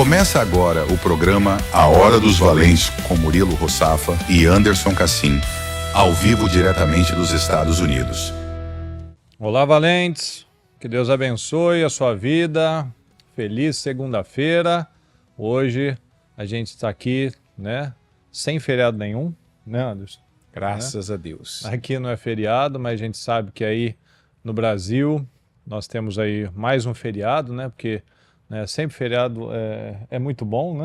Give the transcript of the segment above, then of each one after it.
Começa agora o programa A Hora dos Valentes com Murilo Rossafa e Anderson Cassim, ao vivo diretamente dos Estados Unidos. Olá, valentes, que Deus abençoe a sua vida, feliz segunda-feira. Hoje a gente está aqui, sem feriado nenhum, Anderson? Graças a Deus. Aqui não é feriado, mas a gente sabe que aí no Brasil nós temos aí mais um feriado, Porque sempre feriado é muito bom,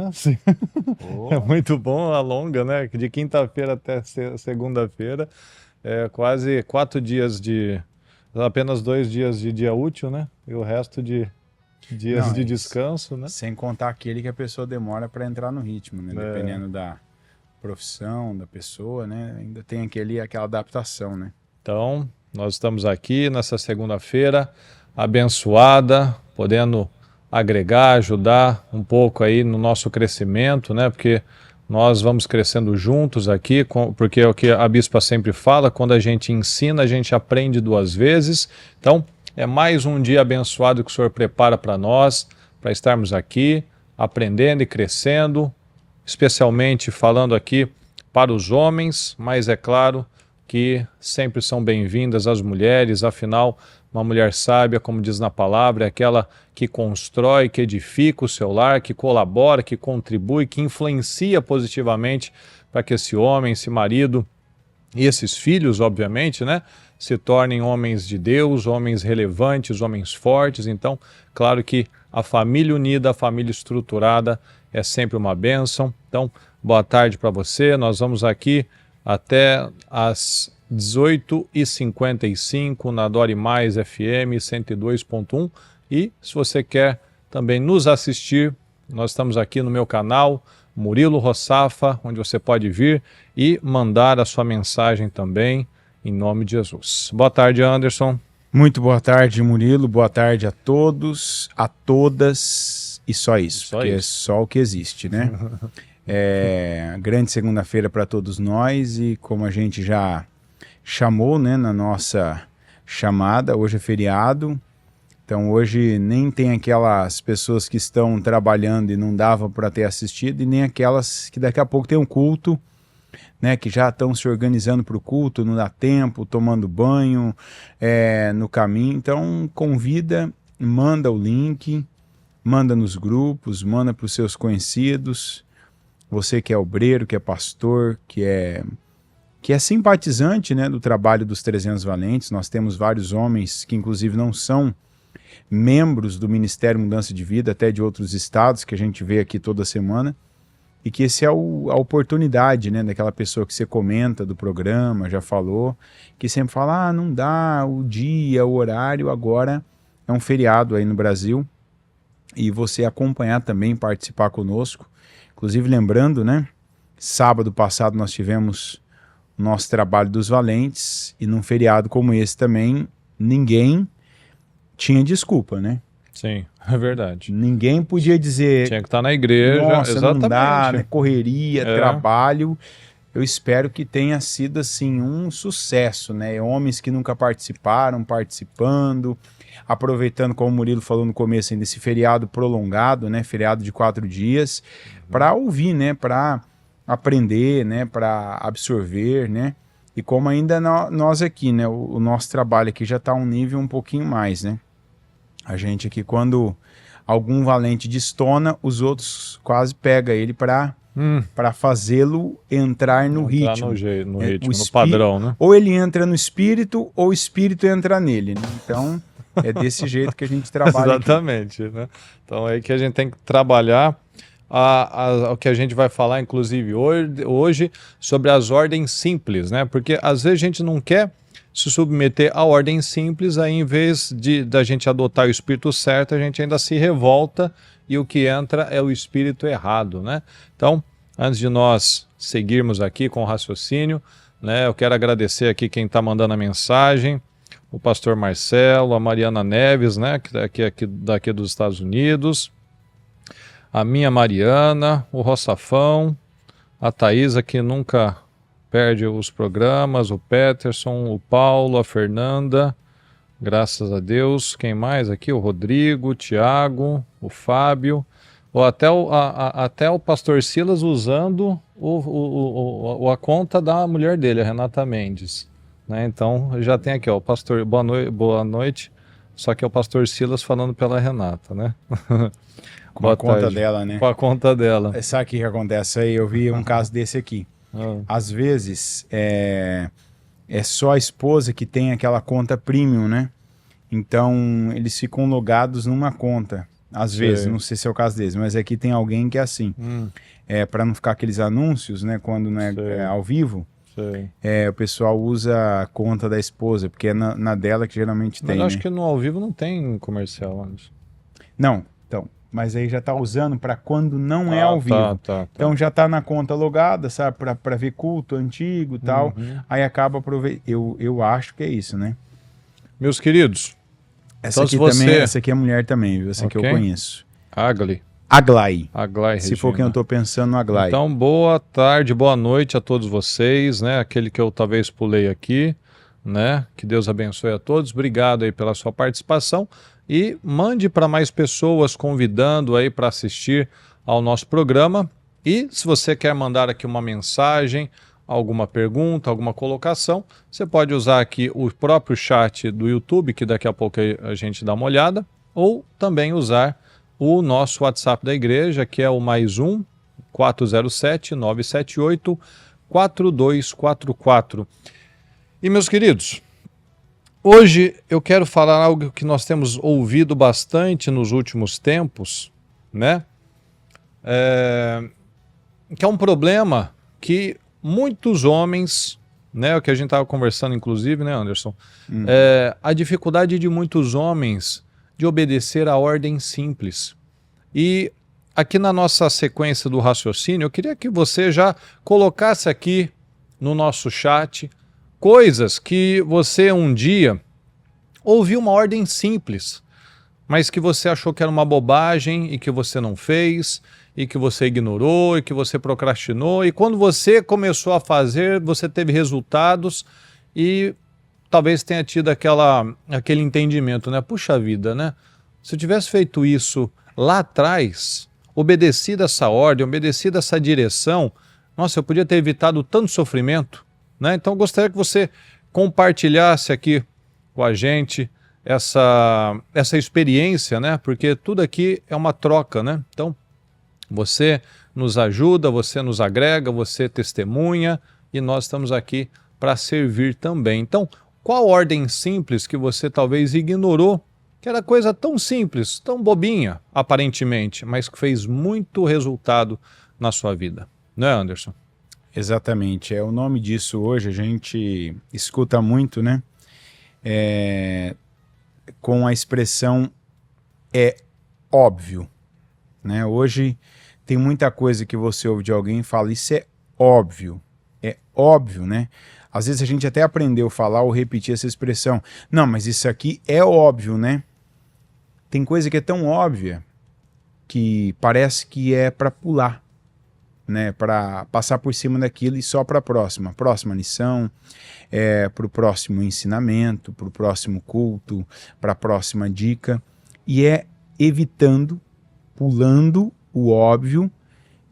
Oh. É muito bom, alonga, De quinta-feira até segunda-feira, quase 4 dias apenas 2 dias de dia útil, E o resto de dias de descanso, Sem contar aquele que a pessoa demora para entrar no ritmo, Dependendo da profissão da pessoa, Ainda tem aquela adaptação, Então, nós estamos aqui nessa segunda-feira abençoada, podendo agregar, ajudar um pouco aí no nosso crescimento, Porque nós vamos crescendo juntos aqui, porque é o que a bispa sempre fala, quando a gente ensina, a gente aprende 2 vezes. Então, é mais um dia abençoado que o Senhor prepara para nós, para estarmos aqui, aprendendo e crescendo, especialmente falando aqui para os homens, mas é claro que sempre são bem-vindas as mulheres, afinal, uma mulher sábia, como diz na palavra, é aquela que constrói, que edifica o seu lar, que colabora, que contribui, que influencia positivamente para que esse homem, esse marido e esses filhos, obviamente, se tornem homens de Deus, homens relevantes, homens fortes. Então, claro que a família unida, a família estruturada é sempre uma bênção. Então, boa tarde para você. Nós vamos aqui até às 18h55 na Dore Mais FM 102.1. E se você quer também nos assistir, nós estamos aqui no meu canal, Murilo Rossafa, onde você pode vir e mandar a sua mensagem também, em nome de Jesus. Boa tarde, Anderson. Muito boa tarde, Murilo. Boa tarde a todos, a todas e só isso, porque é só o que existe, Grande segunda-feira para todos nós e como a gente já chamou, na nossa chamada, hoje é feriado. Então hoje nem tem aquelas pessoas que estão trabalhando e não dava para ter assistido, e nem aquelas que daqui a pouco tem um culto, que já estão se organizando para o culto, não dá tempo, tomando banho no caminho. Então convida, manda o link, manda nos grupos, manda para os seus conhecidos, você que é obreiro, que é pastor, que é simpatizante do trabalho dos 300 Valentes. Nós temos vários homens que inclusive não são membros do Ministério Mudança de Vida, até de outros estados, que a gente vê aqui toda semana, e que esse é a oportunidade, daquela pessoa que você comenta do programa, já falou, que sempre fala, não dá, o dia, o horário, agora é um feriado aí no Brasil, e você acompanhar também, participar conosco, inclusive lembrando, sábado passado nós tivemos o nosso trabalho dos valentes, e num feriado como esse também, ninguém tinha desculpa, Sim, é verdade. Ninguém podia dizer... Tinha que estar na igreja, nossa, exatamente. Não dá, correria, trabalho. Eu espero que tenha sido, assim, um sucesso, Homens que nunca participaram, participando, aproveitando, como o Murilo falou no começo, desse feriado prolongado, feriado de 4 dias, para ouvir, para aprender, para absorver, E como ainda nós aqui, o nosso trabalho aqui já está um nível um pouquinho mais, A gente aqui, quando algum valente destona, os outros quase pegam ele para fazê-lo entrar no ritmo. No ritmo, no padrão, Ou ele entra no espírito, ou o espírito entra nele, Então, é desse jeito que a gente trabalha. Exatamente, Então é aí que a gente tem que trabalhar o que a gente vai falar, inclusive, hoje, sobre as ordens simples, Porque às vezes a gente não quer se submeter à ordem simples, aí em vez da gente adotar o espírito certo, a gente ainda se revolta e o que entra é o espírito errado, Então, antes de nós seguirmos aqui com o raciocínio, eu quero agradecer aqui quem está mandando a mensagem, o pastor Marcelo, a Mariana Neves, que é daqui dos Estados Unidos, a minha Mariana, o Rossafão, a Thaisa, que nunca perde os programas, o Peterson, o Paulo, a Fernanda, graças a Deus. Quem mais aqui? O Rodrigo, o Tiago, o Fábio, Ou até o pastor Silas usando a conta da mulher dele, a Renata Mendes. Né? Então já tem aqui, ó, o pastor, boa noite, só que é o pastor Silas falando pela Renata, né? Com a conta dela, né? Com a conta dela. Sabe o que acontece aí? Eu vi um caso desse aqui. Às vezes é só a esposa que tem aquela conta premium, né? Então eles ficam logados numa conta. Às vezes, não sei se é o caso deles, mas aqui tem alguém que é assim. Para não ficar aqueles anúncios, né? Quando não é ao vivo, o pessoal usa a conta da esposa, porque é na dela que geralmente tem. Mas eu acho que no ao vivo não tem comercial, Anderson. Não, então. Mas aí já tá usando para quando não é ao vivo. Então já tá na conta logada, sabe? Para ver culto antigo e tal. Aí acaba aproveitando. Eu acho que é isso, né? Meus queridos. Essa aqui também, essa aqui é mulher também, viu? Essa que eu conheço. Aglai. Se for quem eu tô pensando no Aglai. Então, boa tarde, boa noite a todos vocês, né? Aquele que eu talvez pulei aqui, né? Que Deus abençoe a todos. Obrigado aí pela sua participação. E mande para mais pessoas, convidando aí para assistir ao nosso programa. E se você quer mandar aqui uma mensagem, alguma pergunta, alguma colocação, você pode usar aqui o próprio chat do YouTube, que daqui a pouco a gente dá uma olhada, ou também usar o nosso WhatsApp da igreja, que é o +1 407 978 4244. E meus queridos, hoje eu quero falar algo que nós temos ouvido bastante nos últimos tempos, né? Que é um problema que muitos homens, né, o que a gente estava conversando inclusive, né, Anderson? A dificuldade de muitos homens de obedecer a ordem simples. E aqui na nossa sequência do raciocínio, eu queria que você já colocasse aqui no nosso chat coisas que você um dia ouviu uma ordem simples, mas que você achou que era uma bobagem e que você não fez, e que você ignorou, e que você procrastinou, e quando você começou a fazer, você teve resultados e talvez tenha tido aquele entendimento, né? Puxa vida, né? Se eu tivesse feito isso lá atrás, obedecido essa ordem, obedecido essa direção, nossa, eu podia ter evitado tanto sofrimento, né? Então eu gostaria que você compartilhasse aqui com a gente essa experiência, né? Porque tudo aqui é uma troca, né? Então, você nos ajuda, você nos agrega, você testemunha e nós estamos aqui para servir também. Então, qual ordem simples que você talvez ignorou, que era coisa tão simples, tão bobinha, aparentemente, mas que fez muito resultado na sua vida? Não é, Anderson? Exatamente. O nome disso hoje a gente escuta muito, né? Com a expressão é óbvio. Né? Hoje tem muita coisa que você ouve de alguém e fala, isso é óbvio, né? Às vezes a gente até aprendeu a falar ou repetir essa expressão, não, mas isso aqui é óbvio, né? Tem coisa que é tão óbvia que parece que é para pular, né? Para passar por cima daquilo e só para a próxima lição, para o próximo ensinamento, para o próximo culto, para a próxima dica, e evitando, pulando o óbvio,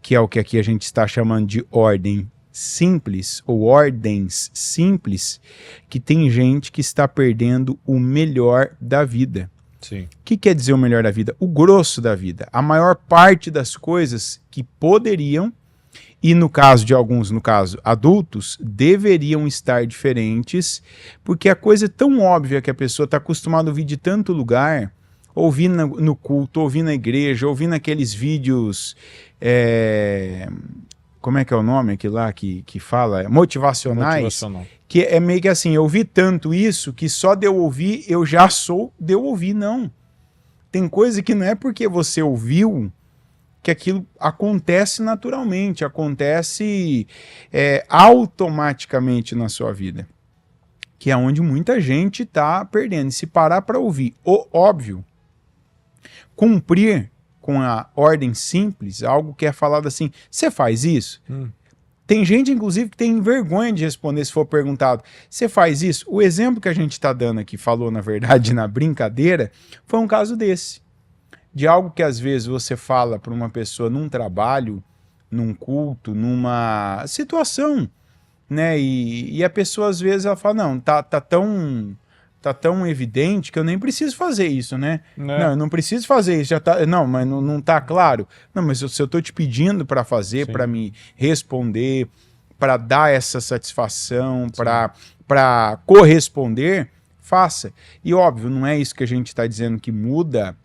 que é o que aqui a gente está chamando de ordem simples, ou ordens simples, que tem gente que está perdendo o melhor da vida. Sim. O que quer dizer o melhor da vida? O grosso da vida. A maior parte das coisas que poderiam, e no caso de alguns, adultos, deveriam estar diferentes, porque a coisa é tão óbvia que a pessoa está acostumada a ouvir de tanto lugar, ouvir no culto, ouvir na igreja, ouvir naqueles vídeos, como é que é o nome aqui lá que fala? Motivacionais. Que é meio que assim, eu ouvi tanto isso que só de eu ouvir, eu já sou de eu ouvir, não. Tem coisa que não é porque você ouviu que aquilo acontece naturalmente, acontece automaticamente na sua vida. Que é onde muita gente está perdendo. E se parar para ouvir o óbvio, cumprir com a ordem simples, algo que é falado assim, você faz isso? Tem gente, inclusive, que tem vergonha de responder se for perguntado, você faz isso? O exemplo que a gente está dando aqui, falou, na verdade, na brincadeira, foi um caso desse. de algo que às vezes você fala para uma pessoa num trabalho, num culto, numa situação, né? E a pessoa às vezes ela fala, não, tá tão evidente que eu nem preciso fazer isso, né? Não, eu não preciso fazer isso, já tá, não, mas não tá claro. Não, mas se eu tô te pedindo para fazer, para me responder, para dar essa satisfação, para corresponder, faça. E óbvio, não é isso que a gente está dizendo que muda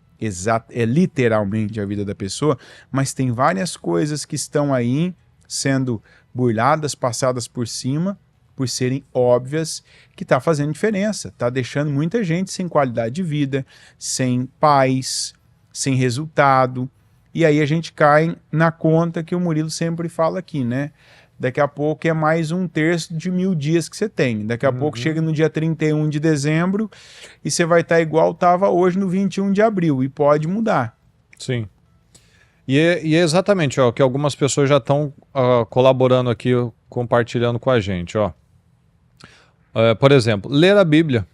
literalmente a vida da pessoa, mas tem várias coisas que estão aí sendo burladas, passadas por cima, por serem óbvias, que está fazendo diferença, está deixando muita gente sem qualidade de vida, sem paz, sem resultado, e aí a gente cai na conta que o Murilo sempre fala aqui, né? Daqui a pouco é mais 1/3 de 1000 dias que você tem, daqui a pouco chega no dia 31 de dezembro e você vai estar igual estava hoje no 21 de abril, e pode mudar. Sim. E é exatamente, ó, que algumas pessoas já estão colaborando aqui, compartilhando com a gente, ó. Por exemplo, ler a Bíblia.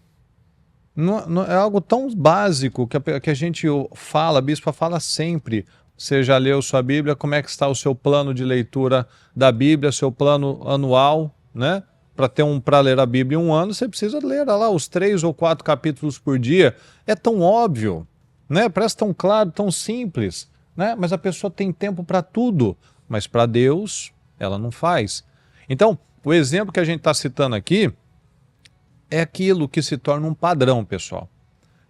Não é algo tão básico que a gente fala, a bispa fala sempre. Você já leu sua Bíblia? Como é que está o seu plano de leitura da Bíblia, seu plano anual, né? Para ler a Bíblia em um ano, você precisa ler lá os 3 ou 4 capítulos por dia. É tão óbvio, né? Parece tão claro, tão simples, né? Mas a pessoa tem tempo para tudo, mas para Deus ela não faz. Então, o exemplo que a gente está citando aqui é aquilo que se torna um padrão, pessoal.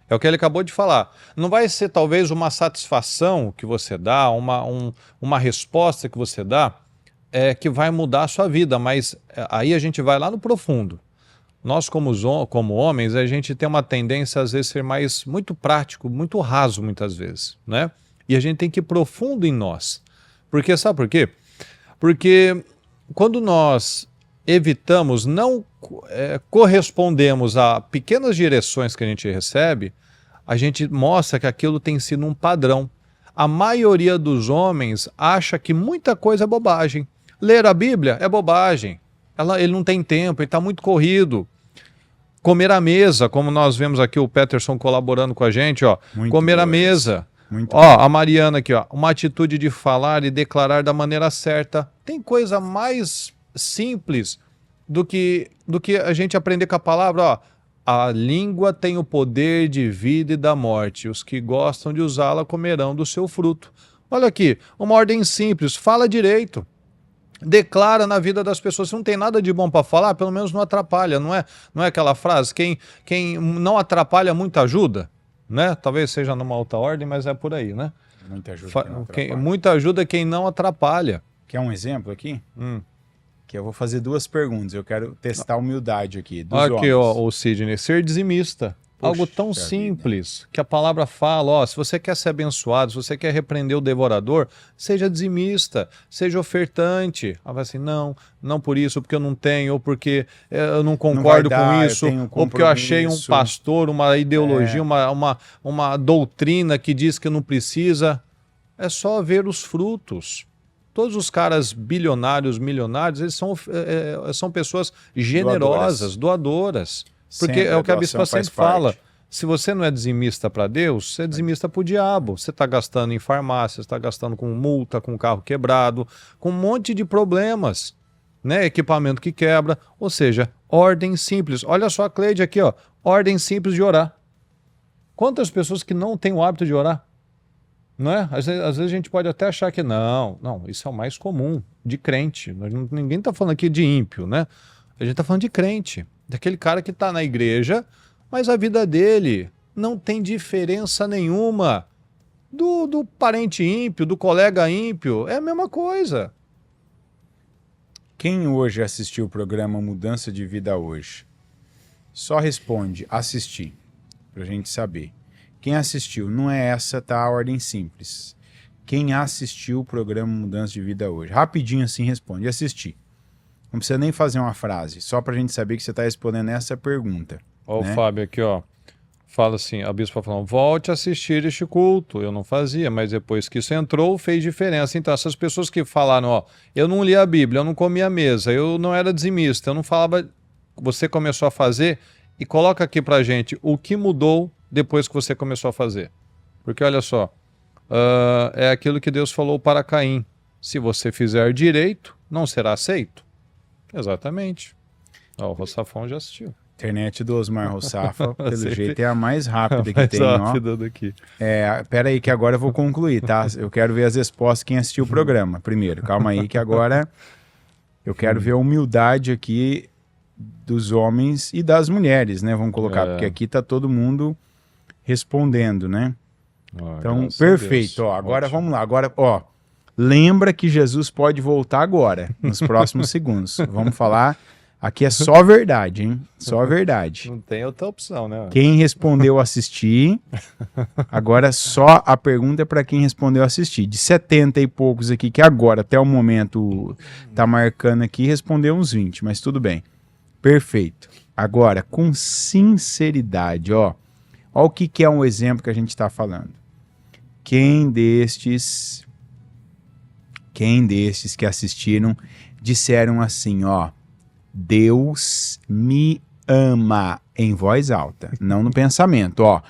É o que ele acabou de falar. Não vai ser talvez uma satisfação que você dá, uma resposta que você dá, que vai mudar a sua vida, mas aí a gente vai lá no profundo. Nós como homens, a gente tem uma tendência às vezes a ser muito prático, muito raso muitas vezes, né? E a gente tem que ir profundo em nós. Porque sabe por quê? Porque quando nós evitamos, não correspondemos a pequenas direções que a gente recebe, a gente mostra que aquilo tem sido um padrão. A maioria dos homens acha que muita coisa é bobagem. Ler a Bíblia é bobagem. Ele não tem tempo, ele está muito corrido. Comer à mesa, como nós vemos aqui o Peterson colaborando com a gente, ó. Comer à mesa. A Mariana aqui, ó. Uma atitude de falar e declarar da maneira certa. Tem coisa mais simples do que a gente aprender com a palavra, ó. A língua tem o poder de vida e da morte. Os que gostam de usá-la comerão do seu fruto. Olha aqui, uma ordem simples. Fala direito. Declara na vida das pessoas. Se não tem nada de bom para falar, pelo menos não atrapalha. Não é aquela frase, quem não atrapalha, muito ajuda, né? Talvez seja numa outra ordem, mas é por aí, né? Muita ajuda. Muita ajuda quem não atrapalha. Quer um exemplo aqui? Que eu vou fazer 2 perguntas. Eu quero testar a humildade aqui. Olha aqui, ó, o Sidney. Ser dizimista. Algo tão simples que a palavra fala, ó, se você quer ser abençoado, se você quer repreender o devorador, seja dizimista, seja ofertante. Ela vai assim, não por isso, porque eu não tenho, ou porque eu não concordo com isso, ou porque eu achei um pastor, uma ideologia, uma doutrina que diz que não precisa. É só ver os frutos. Todos os caras bilionários, milionários, eles são pessoas generosas, doadoras. Porque é o que a bispa sempre fala. Se você não é dizimista para Deus, você é dizimista para o diabo. Você está gastando em farmácia, você está gastando com multa, com carro quebrado, com um monte de problemas, né? Equipamento que quebra. Ou seja, ordem simples. Olha só a Cleide aqui, ó. Ordem simples de orar. Quantas pessoas que não têm o hábito de orar? Não é? Às vezes a gente pode até achar que não, isso é o mais comum, de crente. Ninguém está falando aqui de ímpio, né? A gente está falando de crente. Daquele cara que está na igreja, mas a vida dele não tem diferença nenhuma do parente ímpio, do colega ímpio. É a mesma coisa. Quem hoje assistiu o programa Mudança de Vida Hoje? Só responde, assisti, para a gente saber. Quem assistiu, não é essa, tá? A ordem simples. Quem assistiu o programa Mudança de Vida Hoje? Rapidinho assim responde, assisti. Não precisa nem fazer uma frase, só pra gente saber que você está respondendo essa pergunta. Ó, né? O Fábio aqui, ó, fala assim, a bispa falando, volte a assistir este culto. Eu não fazia, mas depois que isso entrou, fez diferença. Então, essas pessoas que falaram, ó, eu não li a Bíblia, eu não comia a mesa, eu não era dizimista, eu não falava... Você começou a fazer e coloca aqui pra gente o que mudou depois que você começou a fazer. Porque olha só, é aquilo que Deus falou para Caim. Se você fizer direito, não será aceito. Exatamente. Ó, o Rossafão já assistiu. Internet do Osmar Rossafa, pelo Sempre jeito, é a mais rápida que mais tem, ó. rápida daqui. Pera aí que agora eu vou concluir, tá? Eu quero ver as respostas quem assistiu o programa primeiro. Calma aí que agora eu quero ver a humildade aqui dos homens e das mulheres, né? Vamos colocar, porque aqui tá todo mundo respondendo, né? Então, perfeito. Ó, agora vamos lá. Agora, ó, lembra que Jesus pode voltar agora, nos próximos segundos. Vamos falar... Aqui é só verdade, hein? Só verdade. Não tem outra opção, né? Quem respondeu assistir, agora só a pergunta é para quem respondeu assistir. De 70 e poucos aqui, que agora, até o momento, tá marcando aqui, respondeu uns 20, mas tudo bem. Perfeito. Agora, com sinceridade, ó o que é um exemplo que a gente está falando. Quem destes que assistiram disseram assim, ó, Deus me ama, em voz alta, não no pensamento, ó.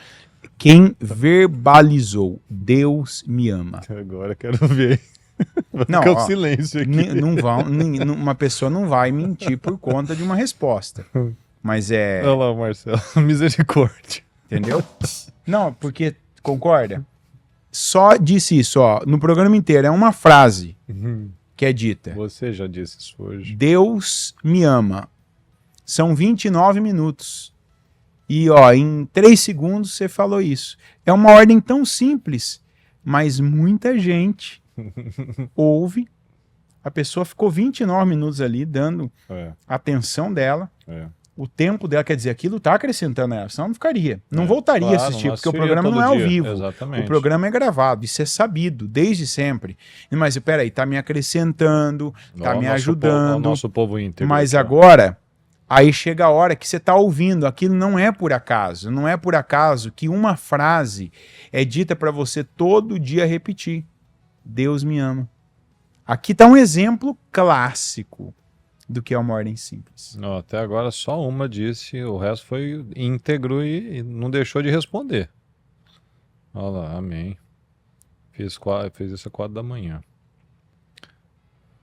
Quem verbalizou, Deus me ama. Agora quero ver. Não, ficar o silêncio aqui. Uma pessoa não vai mentir por conta de uma resposta. Mas é... Olha lá, Marcelo, misericórdia. Entendeu? Não, porque, concorda? Só disse isso, ó, no programa inteiro, é uma frase que é dita. Você já disse isso hoje. Deus me ama. São 29 minutos. E, ó, em 3 segundos você falou isso. É uma ordem tão simples, mas muita gente ouve. A pessoa ficou 29 minutos ali dando a atenção dela. O tempo dela, quer dizer, aquilo está acrescentando a ela, senão não ficaria. Não voltaria a assistir, porque o programa não é ao vivo. Exatamente. O programa é gravado, isso é sabido, desde sempre. Mas, peraí, está me acrescentando, está me ajudando. O nosso povo íntegro. Mas agora, aí chega a hora que você está ouvindo, aquilo não é por acaso. Não é por acaso que uma frase é dita para você todo dia repetir. Deus me ama. Aqui está um exemplo clássico do que é uma ordem simples. Não, até agora só uma disse, o resto foi íntegro e não deixou de responder. Olha lá, amém. Fiz isso às 4 da manhã.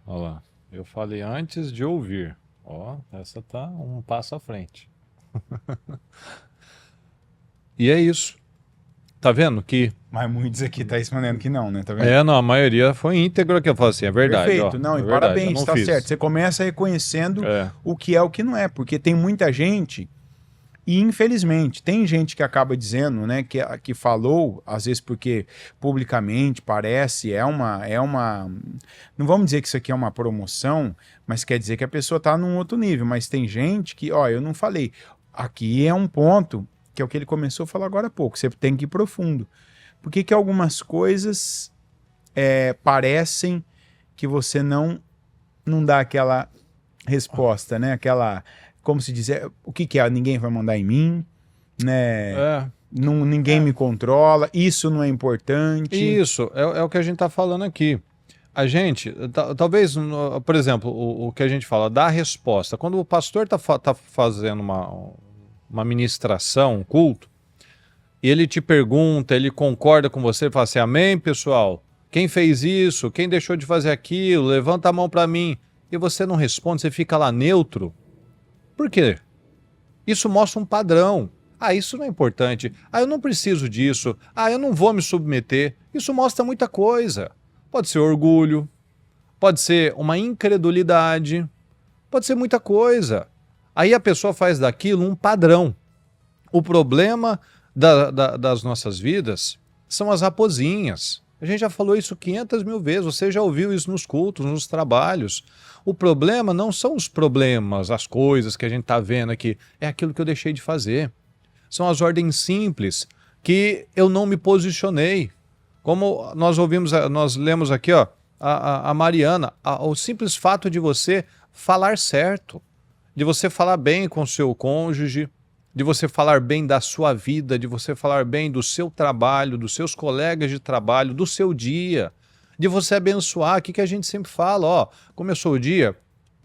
Olha lá, eu falei antes de ouvir. Ó, essa tá um passo à frente. E é isso. Tá vendo que... Mas muitos aqui tá respondendo que não, né? Tá vendo? Não, a maioria foi íntegro que eu falo assim, é verdade. Perfeito, ó, não, é e verdade, parabéns, tá certo. Você começa reconhecendo o que é o que não é, porque tem muita gente, e infelizmente, tem gente que acaba dizendo, né, que falou, às vezes porque publicamente parece, não vamos dizer que isso aqui é uma promoção, mas quer dizer que a pessoa tá num outro nível, mas tem gente que, ó, eu não falei, aqui é um ponto, que é o que ele começou a falar agora há pouco, você tem que ir profundo. Por que algumas coisas parecem que você não dá aquela resposta, né? Aquela, como se dizer, o que é? Ninguém vai mandar em mim, né? Ninguém me controla, isso não é importante. Isso, é o que a gente está falando aqui. A gente, talvez, por exemplo, o que a gente fala, dá a resposta. Quando o pastor está fazendo uma ministração, um culto, e ele te pergunta, ele concorda com você, fala assim, amém, pessoal? Quem fez isso? Quem deixou de fazer aquilo? Levanta a mão para mim. E você não responde, você fica lá neutro. Por quê? Isso mostra um padrão. Ah, isso não é importante. Ah, eu não preciso disso. Ah, eu não vou me submeter. Isso mostra muita coisa. Pode ser orgulho, pode ser uma incredulidade, pode ser muita coisa. Aí a pessoa faz daquilo um padrão. O problema das nossas vidas são as raposinhas. A gente já falou isso 500 mil vezes, você já ouviu isso nos cultos, nos trabalhos. O problema não são os problemas, as coisas que a gente está vendo aqui, é aquilo que eu deixei de fazer. São as ordens simples que eu não me posicionei. Como nós lemos aqui, ó, a Mariana, o simples fato de você falar certo, de você falar bem com o seu cônjuge, de você falar bem da sua vida, de você falar bem do seu trabalho, dos seus colegas de trabalho, do seu dia, de você abençoar. O que a gente sempre fala, ó, começou o dia,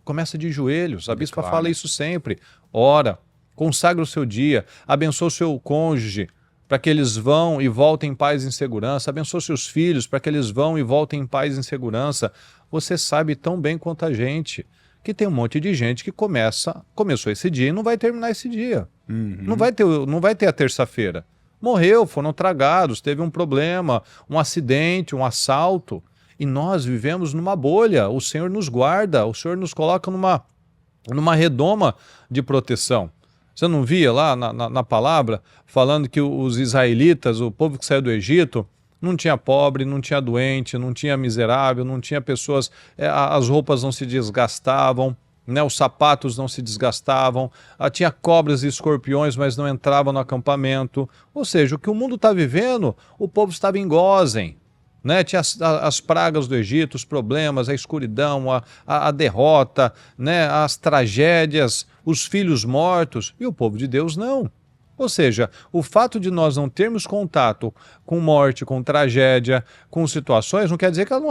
começa de joelhos, a bispa fala isso sempre, ora, consagra o seu dia, abençoa o seu cônjuge, para que eles vão e voltem em paz e em segurança. Abençoa seus filhos para que eles vão e voltem em paz e em segurança. Você sabe tão bem quanto a gente que tem um monte de gente que começou esse dia e não vai terminar esse dia. Não vai ter a terça-feira. Morreu, foram tragados, teve um problema, um acidente, um assalto. E nós vivemos numa bolha. O Senhor nos guarda, o Senhor nos coloca numa redoma de proteção. Você não via lá na palavra falando que os israelitas, o povo que saiu do Egito, não tinha pobre, não tinha doente, não tinha miserável, não tinha pessoas, as roupas não se desgastavam, né, os sapatos não se desgastavam, tinha cobras e escorpiões, mas não entravam no acampamento. Ou seja, o que o mundo está vivendo, o povo estava em Gósen. Né? Tinha as pragas do Egito, os problemas, a escuridão, a derrota, né? As tragédias, os filhos mortos, e o povo de Deus não. Ou seja, o fato de nós não termos contato com morte, com tragédia, com situações, não quer dizer que elas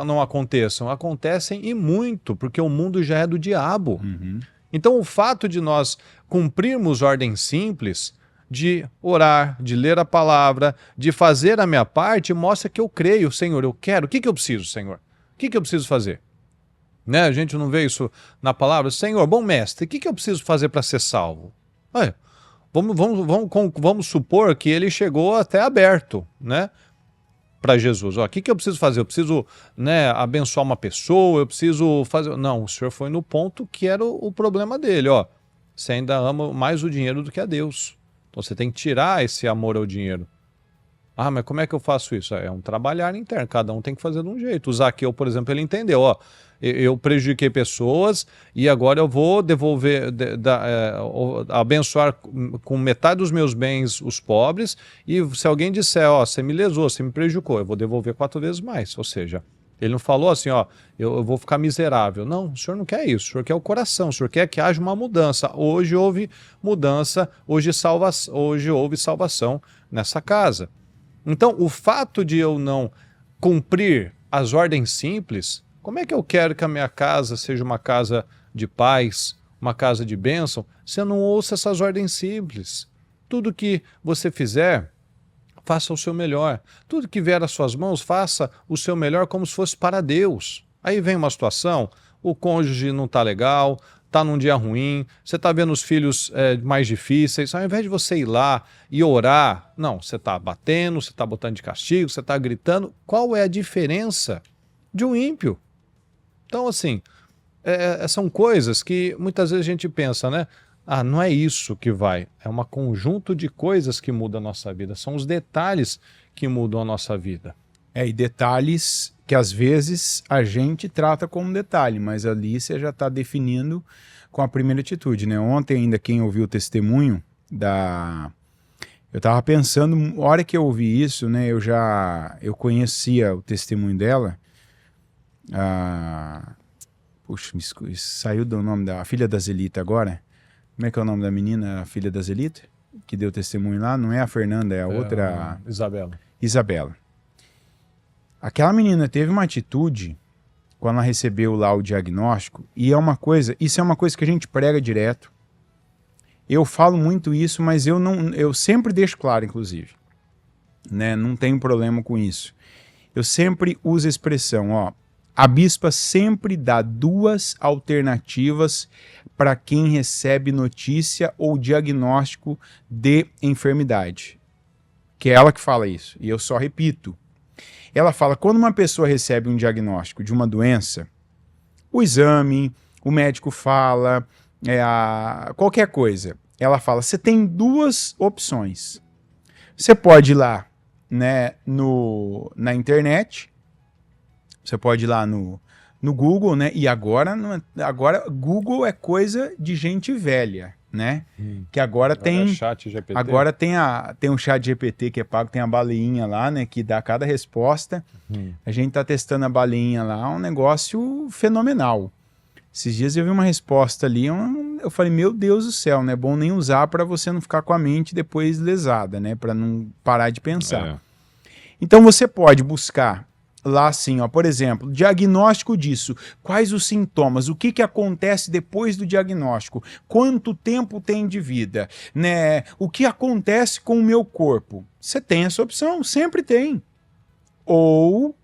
não aconteçam. Acontecem e muito, porque o mundo já é do diabo. Então o fato de nós cumprirmos ordens simples, de orar, de ler a palavra, de fazer a minha parte, mostra que eu creio, Senhor, eu quero. O que eu preciso, Senhor? O que eu preciso fazer? Né? A gente não vê isso na palavra. Senhor, bom mestre, o que eu preciso fazer para ser salvo? Olha, vamos supor que ele chegou até aberto, né, para Jesus. O que eu preciso fazer? Eu preciso, né, abençoar uma pessoa, eu preciso fazer... Não, o Senhor foi no ponto que era o problema dele. Ó, você ainda ama mais o dinheiro do que a Deus. Então você tem que tirar esse amor ao dinheiro. Ah, mas como é que eu faço isso? É um trabalhar interno, cada um tem que fazer de um jeito. O Zaqueu, por exemplo, ele entendeu, ó, eu prejudiquei pessoas e agora eu vou devolver, abençoar com metade dos meus bens os pobres, e se alguém disser, ó, você me lesou, você me prejudicou, eu vou devolver 4 vezes mais. Ou seja, ele não falou assim, ó, eu vou ficar miserável. Não, o Senhor não quer isso, o Senhor quer o coração, o Senhor quer que haja uma mudança. Hoje houve mudança, hoje houve salvação nessa casa. Então, o fato de eu não cumprir as ordens simples, como é que eu quero que a minha casa seja uma casa de paz, uma casa de bênção, se eu não ouço essas ordens simples? Tudo que você fizer, faça o seu melhor. Tudo que vier às suas mãos, faça o seu melhor como se fosse para Deus. Aí vem uma situação, o cônjuge não está legal, está num dia ruim, você está vendo os filhos mais difíceis, ao invés de você ir lá e orar, não, você está batendo, você está botando de castigo, você está gritando. Qual é a diferença de um ímpio? Então, assim, são coisas que muitas vezes a gente pensa, né? Ah, não é isso que vai. É um conjunto de coisas que muda a nossa vida. São os detalhes que mudam a nossa vida. E detalhes que às vezes a gente trata como detalhe, mas ali você já está definindo com a primeira atitude, né? Ontem ainda quem ouviu o testemunho eu estava pensando, a hora que eu ouvi isso, né? Eu conhecia o testemunho dela. Puxa, saiu do nome da filha da Zelita agora. Como é que é o nome da menina, a filha da Zelita? Que deu testemunho lá? Não é a Fernanda, é a outra... Isabela. Aquela menina teve uma atitude quando ela recebeu lá o diagnóstico, e isso é uma coisa que a gente prega direto. Eu falo muito isso, mas eu sempre deixo claro, inclusive, né? Não tenho problema com isso. Eu sempre uso a expressão, ó, a bispa sempre dá 2 alternativas para quem recebe notícia ou diagnóstico de enfermidade. Que é ela que fala isso, e eu só repito. Ela fala, quando uma pessoa recebe um diagnóstico de uma doença, o exame, o médico fala, qualquer coisa, ela fala, você tem 2 opções. Você pode ir lá, né, na internet, você pode ir lá no Google, né, e agora Google é coisa de gente velha, né? Que agora tem chat GPT. Agora tem o chat GPT que é pago, tem a baleinha lá, né, que dá cada resposta. A gente tá testando a baleinha lá, um negócio fenomenal. Esses dias eu vi uma resposta ali, eu falei, meu Deus do céu, não é bom nem usar para você não ficar com a mente depois lesada, né, para não parar de pensar. Então você pode buscar lá assim, ó, por exemplo, diagnóstico disso, quais os sintomas, o que acontece depois do diagnóstico, quanto tempo tem de vida, né? O que acontece com o meu corpo? Você tem essa opção, sempre tem. Ou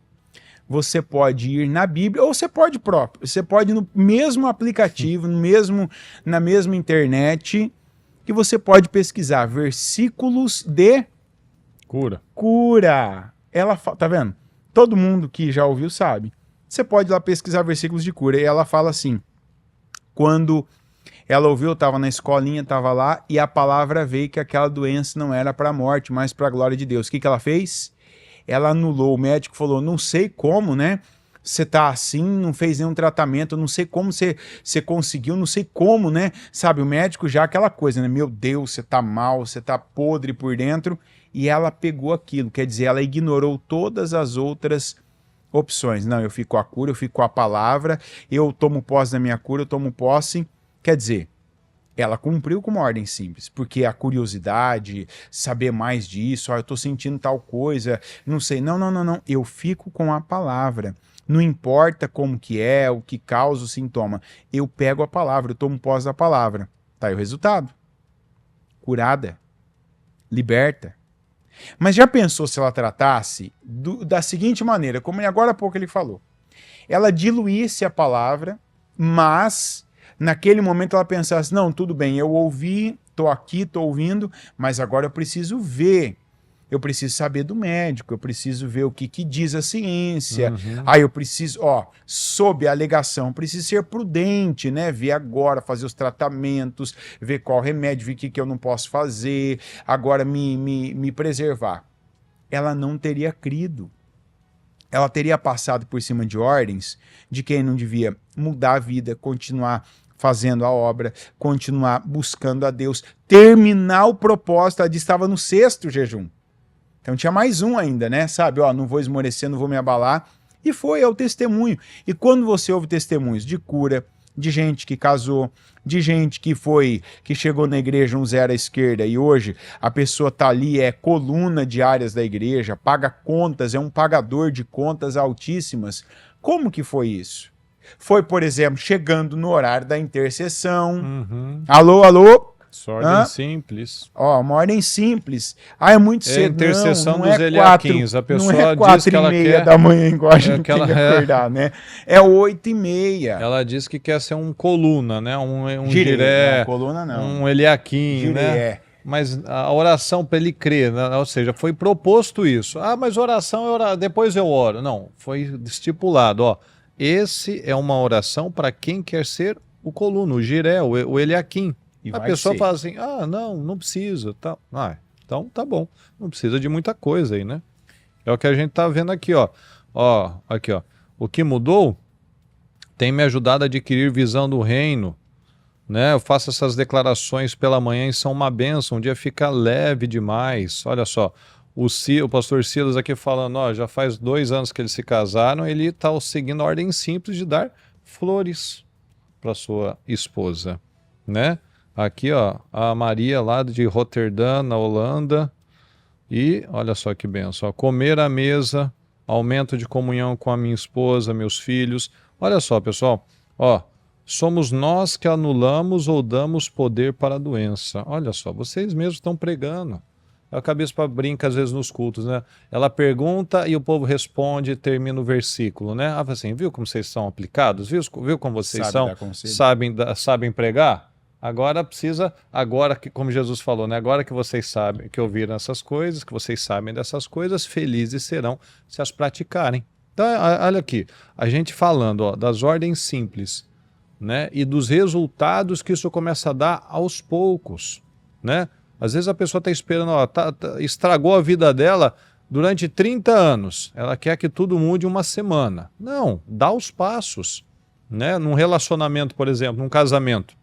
você pode ir na Bíblia, ou você pode ir no mesmo aplicativo, na mesma internet, que você pode pesquisar versículos de cura. Ela tá vendo? Todo mundo que já ouviu sabe. Você pode ir lá pesquisar versículos de cura. E ela fala assim, quando ela ouviu, eu estava na escolinha, estava lá, e a palavra veio que aquela doença não era para a morte, mas para a glória de Deus. O que ela fez? Ela anulou. O médico falou, não sei como, né? Você tá assim, não fez nenhum tratamento, não sei como você conseguiu, não sei como, né? Sabe, o médico já aquela coisa, né? Meu Deus, você tá mal, você tá podre por dentro. E ela pegou aquilo, quer dizer, ela ignorou todas as outras opções. Não, eu fico com a cura, eu fico com a palavra, eu tomo posse da minha cura, eu tomo posse. Quer dizer, ela cumpriu com uma ordem simples, porque a curiosidade, saber mais disso, eu tô sentindo tal coisa, não sei, não, eu fico com a palavra. Não importa como que é, o que causa o sintoma, eu pego a palavra, eu tomo posse da palavra. Tá aí o resultado. Curada. Liberta. Mas já pensou se ela tratasse da seguinte maneira, como agora há pouco ele falou. Ela diluísse a palavra, mas naquele momento ela pensasse, não, tudo bem, eu ouvi, tô aqui, tô ouvindo, mas agora eu preciso ver. Eu preciso saber do médico, eu preciso ver o que diz a ciência. Aí eu preciso, sob a alegação, preciso ser prudente, né? Ver agora, fazer os tratamentos, ver qual remédio, ver o que eu não posso fazer, agora me preservar. Ela não teria crido. Ela teria passado por cima de ordens de quem não devia mudar a vida, continuar fazendo a obra, continuar buscando a Deus, terminar o propósito. Ela estava no 6º jejum. Então tinha mais um ainda, né? Sabe, não vou esmorecer, não vou me abalar. E foi, é o testemunho. E quando você ouve testemunhos de cura, de gente que casou, de gente que chegou na igreja um zero à esquerda e hoje a pessoa tá ali, é coluna de áreas da igreja, paga contas, é um pagador de contas altíssimas. Como que foi isso? Foi, por exemplo, chegando no horário da intercessão. Alô? Ordem simples. Uma ordem simples. É muito cedo. É a intercessão não dos Eliaquins. A pessoa não é diz que ela quer... da manhã, igual a gente tem que acordar, né? É 8h30. Ela diz que quer ser um coluna, né? Um giré. Não, coluna não. Um Eliaquim, giré, né? Mas a oração para ele crer, né? Ou seja, foi proposto isso. Mas oração é depois eu oro. Não, foi estipulado, esse é uma oração para quem quer ser o coluna, o giré, o Eliaquim. A pessoa fala assim, não precisa. Tá. Então tá bom, não precisa de muita coisa aí, né? É o que a gente tá vendo aqui, aqui, ó. O que mudou tem me ajudado a adquirir visão do reino, né? Eu faço essas declarações pela manhã e são uma bênção, um dia fica leve demais. Olha só, o pastor Silas aqui falando, já faz 2 anos que eles se casaram, ele tá seguindo a ordem simples de dar flores para sua esposa, né? Aqui, a Maria lá de Roterdã, na Holanda. E olha só que benção. Comer à mesa, aumento de comunhão com a minha esposa, meus filhos. Olha só, pessoal. Somos nós que anulamos ou damos poder para a doença. Olha só, vocês mesmos estão pregando. A cabeça brinca às vezes nos cultos, né? Ela pergunta e o povo responde e termina o versículo, né? Assim, viu como vocês são aplicados? Viu como vocês sabem pregar? Agora que, como Jesus falou, né? Agora que vocês sabem, que ouviram essas coisas, que vocês sabem dessas coisas, felizes serão se as praticarem. Então, olha aqui, a gente falando das ordens simples, né? E dos resultados que isso começa a dar aos poucos, né? Às vezes a pessoa está esperando, estragou a vida dela durante 30 anos, ela quer que tudo mude uma semana. Não, dá os passos, né? Num relacionamento, por exemplo, num casamento,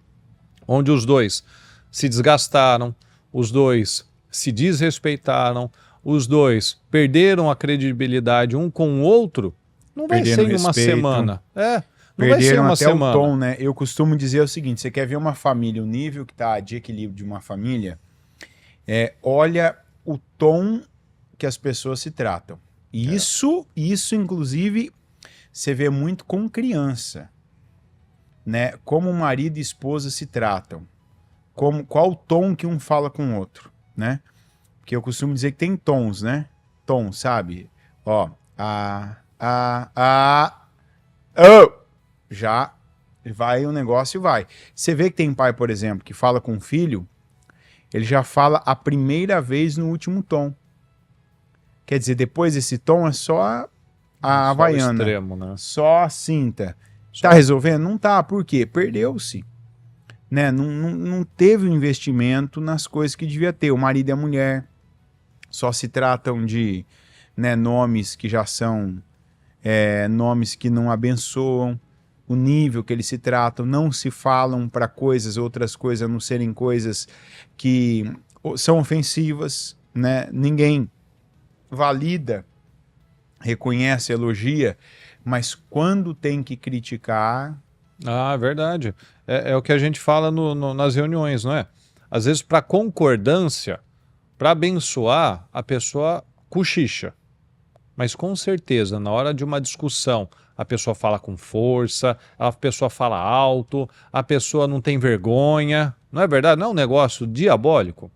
onde os dois se desgastaram, os dois se desrespeitaram, os dois perderam a credibilidade um com o outro, não vai ser em uma semana. Não vai ser uma até semana. O tom, né? Eu costumo dizer o seguinte, você quer ver uma família, o nível que está de equilíbrio de uma família, olha o tom que as pessoas se tratam. Isso, inclusive, você vê muito com criança, né? Como marido e esposa se tratam. Qual o tom que um fala com o outro, né? Porque eu costumo dizer que tem tons, né? Tom, sabe? Ó, já vai o negócio e vai. Você vê que tem pai, por exemplo, que fala com o filho, ele já fala a primeira vez no último tom. Quer dizer, depois desse tom é só a havaiana. O extremo, né? Só a cinta. Tá resolvendo? Não tá. Por quê? Perdeu-se. Né? Não teve o investimento nas coisas que devia ter. O marido e a mulher só se tratam de, né, nomes que já são nomes que não abençoam. O nível que eles se tratam, não se falam para outras coisas a não serem coisas que são ofensivas, né? Ninguém valida, reconhece, elogia, mas quando tem que criticar... Ah, verdade. É o que a gente fala nas reuniões, não é? Às vezes, para concordância, para abençoar, a pessoa cochicha. Mas com certeza, na hora de uma discussão, a pessoa fala com força, a pessoa fala alto, a pessoa não tem vergonha. Não é verdade? Não é um negócio diabólico?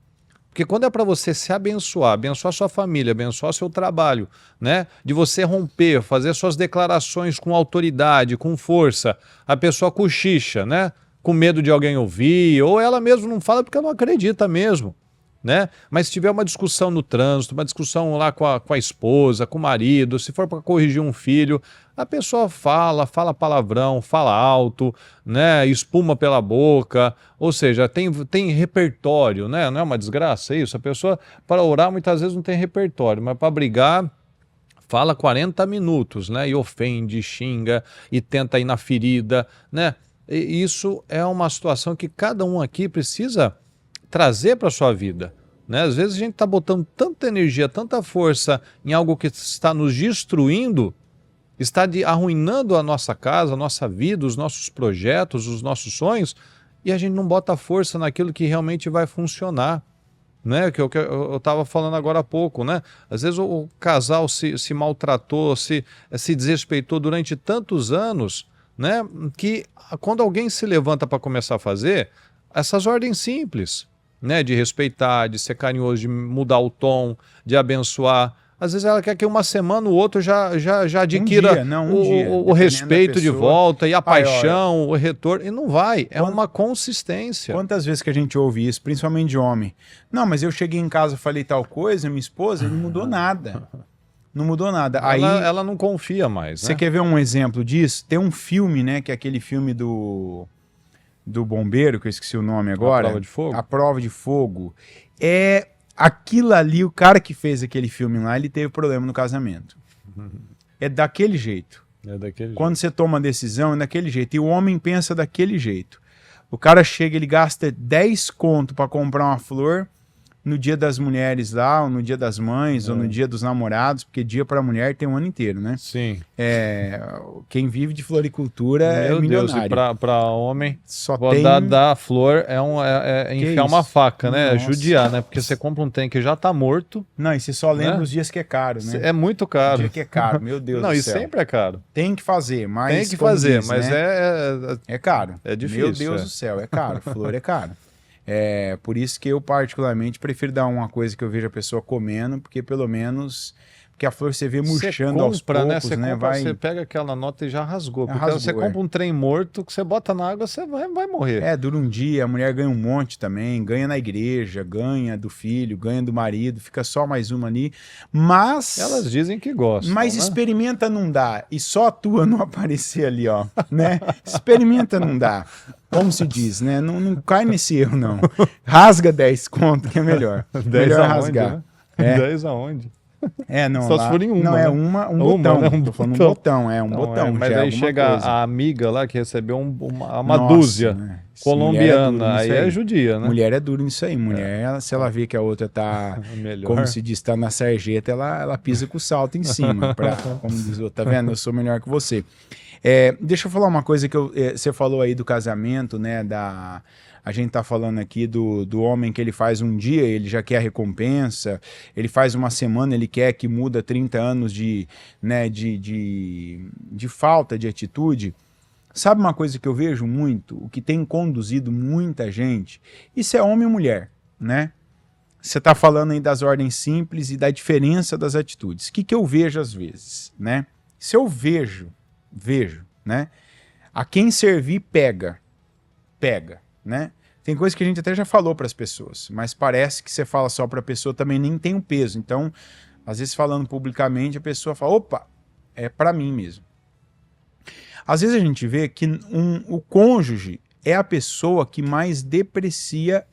Porque quando é para você se abençoar, abençoar sua família, abençoar seu trabalho, né? De você romper, fazer suas declarações com autoridade, com força, a pessoa cochicha, né? Com medo de alguém ouvir, ou ela mesmo não fala porque não acredita mesmo, né? Mas se tiver uma discussão no trânsito, uma discussão lá com a esposa, com o marido, se for para corrigir um filho, a pessoa fala palavrão, fala alto, né? Espuma pela boca, ou seja, tem repertório, né? Não é uma desgraça isso? A pessoa, para orar, muitas vezes não tem repertório, mas para brigar, fala 40 minutos, né? E ofende, xinga, e tenta ir na ferida, né? E isso é uma situação que cada um aqui precisa trazer para a sua vida, né? Às vezes a gente está botando tanta energia, tanta força em algo que está nos destruindo, está arruinando a nossa casa, a nossa vida, os nossos projetos, os nossos sonhos, e a gente não bota força naquilo que realmente vai funcionar, né? Que eu estava falando agora há pouco, né? Às vezes o casal se maltratou, se desrespeitou durante tantos anos, né? Que quando alguém se levanta para começar a fazer essas ordens simples, né? De respeitar, de ser carinhoso, de mudar o tom, de abençoar. Às vezes ela quer que uma semana o outro já adquira o respeito de volta e a paixão, o retorno. E não vai, é uma consistência. Quantas vezes que a gente ouve isso, principalmente de homem? Não, mas eu cheguei em casa, falei tal coisa, minha esposa, não mudou nada. Não mudou nada. Ela não confia mais. Você quer ver um exemplo disso? Tem um filme, né, que é aquele filme do bombeiro, que eu esqueci o nome agora. A Prova de Fogo? A Prova de Fogo. Aquilo ali, o cara que fez aquele filme lá, ele teve problema no casamento. É daquele jeito. Quando você toma uma decisão, é daquele jeito. E o homem pensa daquele jeito. O cara chega, ele gasta 10 conto para comprar uma flor no dia das mulheres lá, ou no dia das mães, ou no dia dos namorados, porque dia para mulher tem um ano inteiro, né? Sim. Quem vive de floricultura é milionário. Meu Deus, e para homem, só dar flor é enfiar uma faca, né? Nossa. Judiar, né? Porque você compra um trem que já tá morto. Não, e você só lembra os dias que é caro, né? É muito caro. O dia que é caro, meu Deus do céu. Não, e sempre é caro. Tem que fazer, mas... Tem que fazer, mas né? É caro. É difícil. Meu Deus do céu, é caro. Flor é caro. Por isso que eu particularmente prefiro dar uma coisa que eu vejo a pessoa comendo, porque pelo menos... Porque a flor você vê murchando aos poucos, né? Você pega aquela nota e já rasgou. Porque você compra um trem morto, que você bota na água, você vai morrer. Dura um dia, a mulher ganha um monte também, ganha na igreja, ganha do filho, ganha do marido, fica só mais uma ali, mas... Elas dizem que gostam, mas né? Experimenta não dá, e só a tua não aparecer ali, ó, né? Experimenta não dá, como se diz, né? Não cai nesse erro, não. Rasga 10 conto, que é melhor. 10 melhor aonde, rasgar. Né? 10 aonde? Não, só se for em uma. Não, é um botão. Né? Tô falando um botão, um botão. Mas aí chega coisa. a amiga lá que recebeu uma Nossa, dúzia colombiana, aí é judia, né? Mulher é duro nisso aí. Mulher, se ela vê que a outra tá, como se diz, tá na sarjeta, ela pisa com o salto em cima. Como diz o outro, tá vendo? Eu sou melhor que você. Deixa eu falar uma coisa que você falou aí do casamento, né? A gente está falando aqui do homem que ele faz um dia, ele já quer a recompensa, ele faz uma semana, ele quer que muda 30 anos de falta de atitude. Sabe uma coisa que eu vejo muito, o que tem conduzido muita gente? Isso é homem e mulher, né? Você está falando aí das ordens simples e da diferença das atitudes. O que eu vejo às vezes, né? Se eu vejo, né? A quem servir, pega, né? Tem coisa que a gente até já falou para as pessoas, mas parece que você fala só para a pessoa também nem tem um peso. Então, às vezes falando publicamente, a pessoa fala, opa, é para mim mesmo. Às vezes a gente vê que o cônjuge é a pessoa que mais deprecia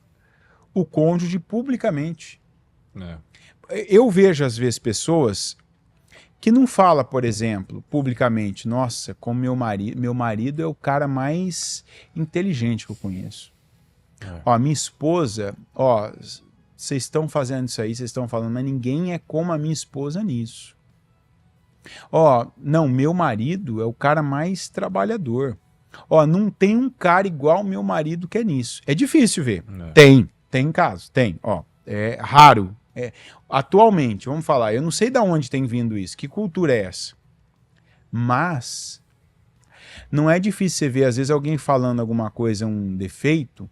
o cônjuge publicamente. Eu vejo às vezes pessoas que não fala, por exemplo, publicamente, nossa, como meu marido é o cara mais inteligente que eu conheço. Ó, minha esposa, ó, vocês estão fazendo isso aí, vocês estão falando, mas ninguém é como a minha esposa nisso. Ó, não, meu marido é o cara mais trabalhador. Ó, não tem um cara igual meu marido que é nisso. É difícil ver. Tem casos, tem. Ó, é raro. Atualmente, vamos falar, eu não sei de onde tem vindo isso, que cultura é essa? Mas não é difícil você ver, às vezes, alguém falando alguma coisa, um defeito,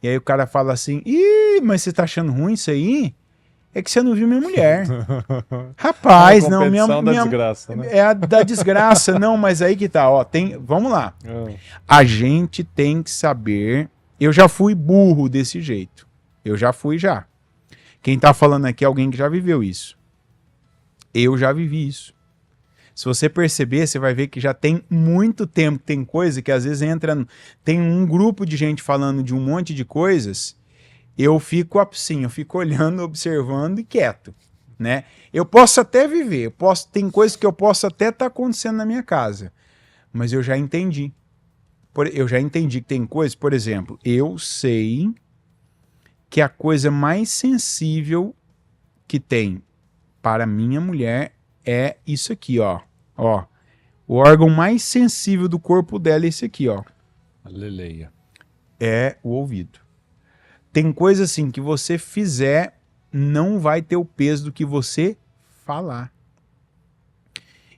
e aí o cara fala assim, ih, mas você tá achando ruim isso aí? É que você não viu minha mulher. Rapaz, não, minha desgraça, né? É a da desgraça, não, mas aí que tá, ó, vamos lá. A gente tem que saber, eu já fui burro desse jeito, eu já fui já. Quem tá falando aqui é alguém que já viveu isso. Eu já vivi isso. Se você perceber, você vai ver que já tem muito tempo, tem coisa que às vezes tem um grupo de gente falando de um monte de coisas, eu fico assim, eu fico olhando, observando e quieto, né? Eu posso até viver, tem coisas que eu posso até estar acontecendo na minha casa, mas eu já entendi. Eu já entendi que tem coisas, por exemplo, eu sei que a coisa mais sensível que tem para minha mulher é isso aqui, ó. Ó, o órgão mais sensível do corpo dela é esse aqui, ó. Aleluia. É o ouvido. Tem coisa assim que você fizer, não vai ter o peso do que você falar.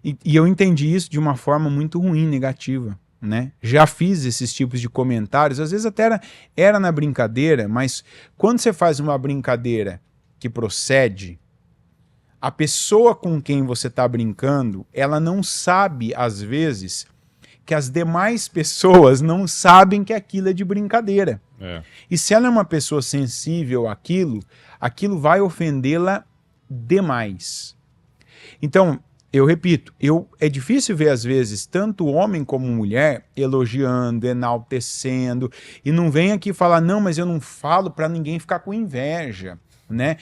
E eu entendi isso de uma forma muito ruim, negativa, né? Já fiz esses tipos de comentários, às vezes até era na brincadeira, mas quando você faz uma brincadeira que procede, a pessoa com quem você está brincando, ela não sabe, às vezes, que as demais pessoas não sabem que aquilo é de brincadeira. E se ela é uma pessoa sensível àquilo, aquilo vai ofendê-la demais. Então, eu repito, é difícil ver, às vezes, tanto homem como mulher elogiando, enaltecendo, e não vem aqui falar, não, mas eu não falo para ninguém ficar com inveja. Né?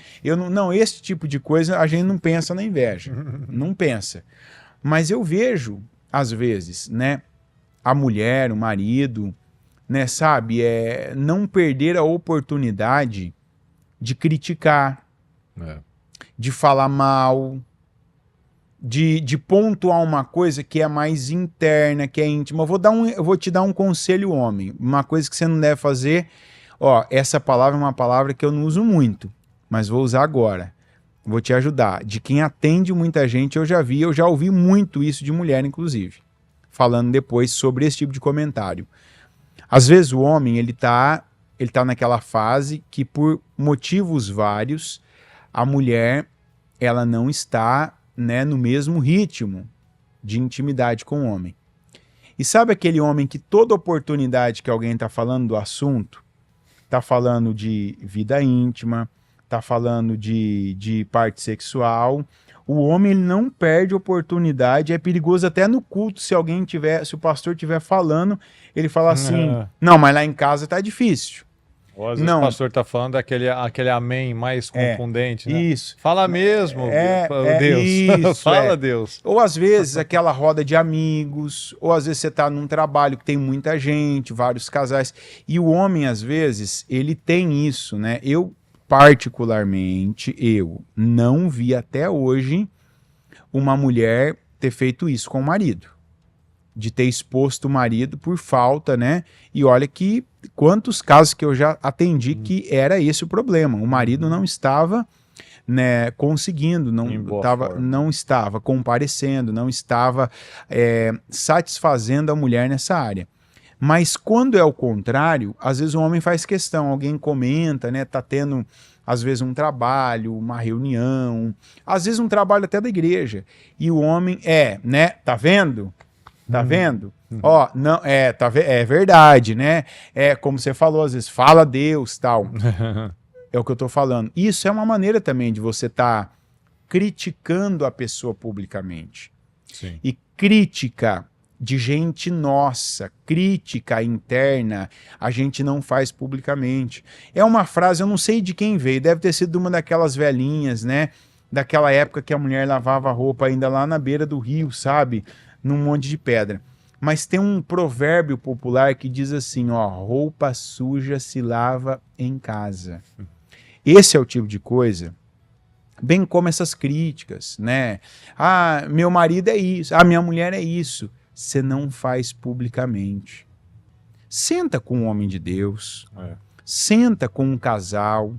Não, esse tipo de coisa a gente não pensa na inveja, não pensa. Mas eu vejo, às vezes, né, a mulher, o marido, né, sabe, não perder a oportunidade de criticar, de falar mal, de pontuar uma coisa que é mais interna, que é íntima. Eu vou te dar um conselho, homem, uma coisa que você não deve fazer. Ó, essa palavra é uma palavra que eu não uso muito, mas vou usar agora. Vou te ajudar. De quem atende muita gente, eu já ouvi muito isso de mulher, inclusive, falando depois sobre esse tipo de comentário. Às vezes o homem, ele tá naquela fase que, por motivos vários, a mulher, ela não está, né, no mesmo ritmo de intimidade com o homem. E sabe aquele homem que toda oportunidade que alguém está falando do assunto, está falando de vida íntima, está falando de parte sexual, o homem, ele não perde oportunidade, é perigoso até no culto, se o pastor estiver falando, ele fala assim, não, mas lá em casa tá difícil. Ou às vezes o pastor está falando aquele amém mais confundente, né? Isso. Fala mesmo, Deus. Isso, fala, Deus. Ou às vezes aquela roda de amigos, ou às vezes você está num trabalho que tem muita gente, vários casais, e o homem, às vezes, ele tem isso, né? Particularmente, eu não vi até hoje uma mulher ter feito isso com o marido. de ter exposto o marido por falta, né? E olha que quantos casos que eu já atendi que era esse o problema. O marido não estava, né, conseguindo, não estava comparecendo, não estava satisfazendo a mulher nessa área. Mas quando é o contrário, às vezes o homem faz questão, alguém comenta, né? Tá tendo às vezes um trabalho, uma reunião, às vezes um trabalho até da igreja. E o homem né? Tá vendo? Tá vendo? Ó, não, é verdade, né? É como você falou, às vezes, fala Deus, tal. É o que eu tô falando. Isso é uma maneira também de você estar criticando a pessoa publicamente. Sim. E crítica de gente nossa, crítica interna, a gente não faz publicamente. É uma frase, eu não sei de quem veio, deve ter sido uma daquelas velhinhas, né? Daquela época que a mulher lavava a roupa ainda lá na beira do rio, sabe? Num monte de pedra. Mas tem um provérbio popular que diz assim, ó, roupa suja se lava em casa. Esse é o tipo de coisa, bem como essas críticas, né? Ah, meu marido é isso, ah, minha mulher é isso. Você não faz publicamente. Senta com um homem de Deus, senta com um casal,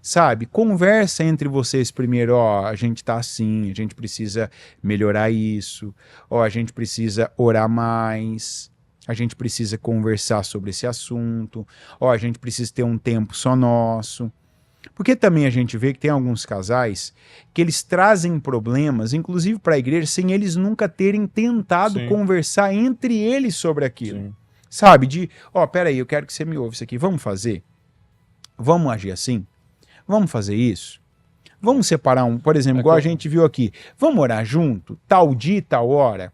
sabe? Conversa entre vocês primeiro, ó, a gente tá assim, a gente precisa melhorar isso, ó, a gente precisa orar mais, a gente precisa conversar sobre esse assunto, ó, a gente precisa ter um tempo só nosso. Porque também a gente vê que tem alguns casais que eles trazem problemas, inclusive para a igreja, sem eles nunca terem tentado conversar entre eles sobre aquilo. Sim. Sabe? Ó, peraí, eu quero que você me ouça isso aqui, vamos fazer? Vamos agir assim? Vamos fazer isso? Vamos separar por exemplo, igual a gente viu aqui, vamos orar junto, tal dia e tal hora,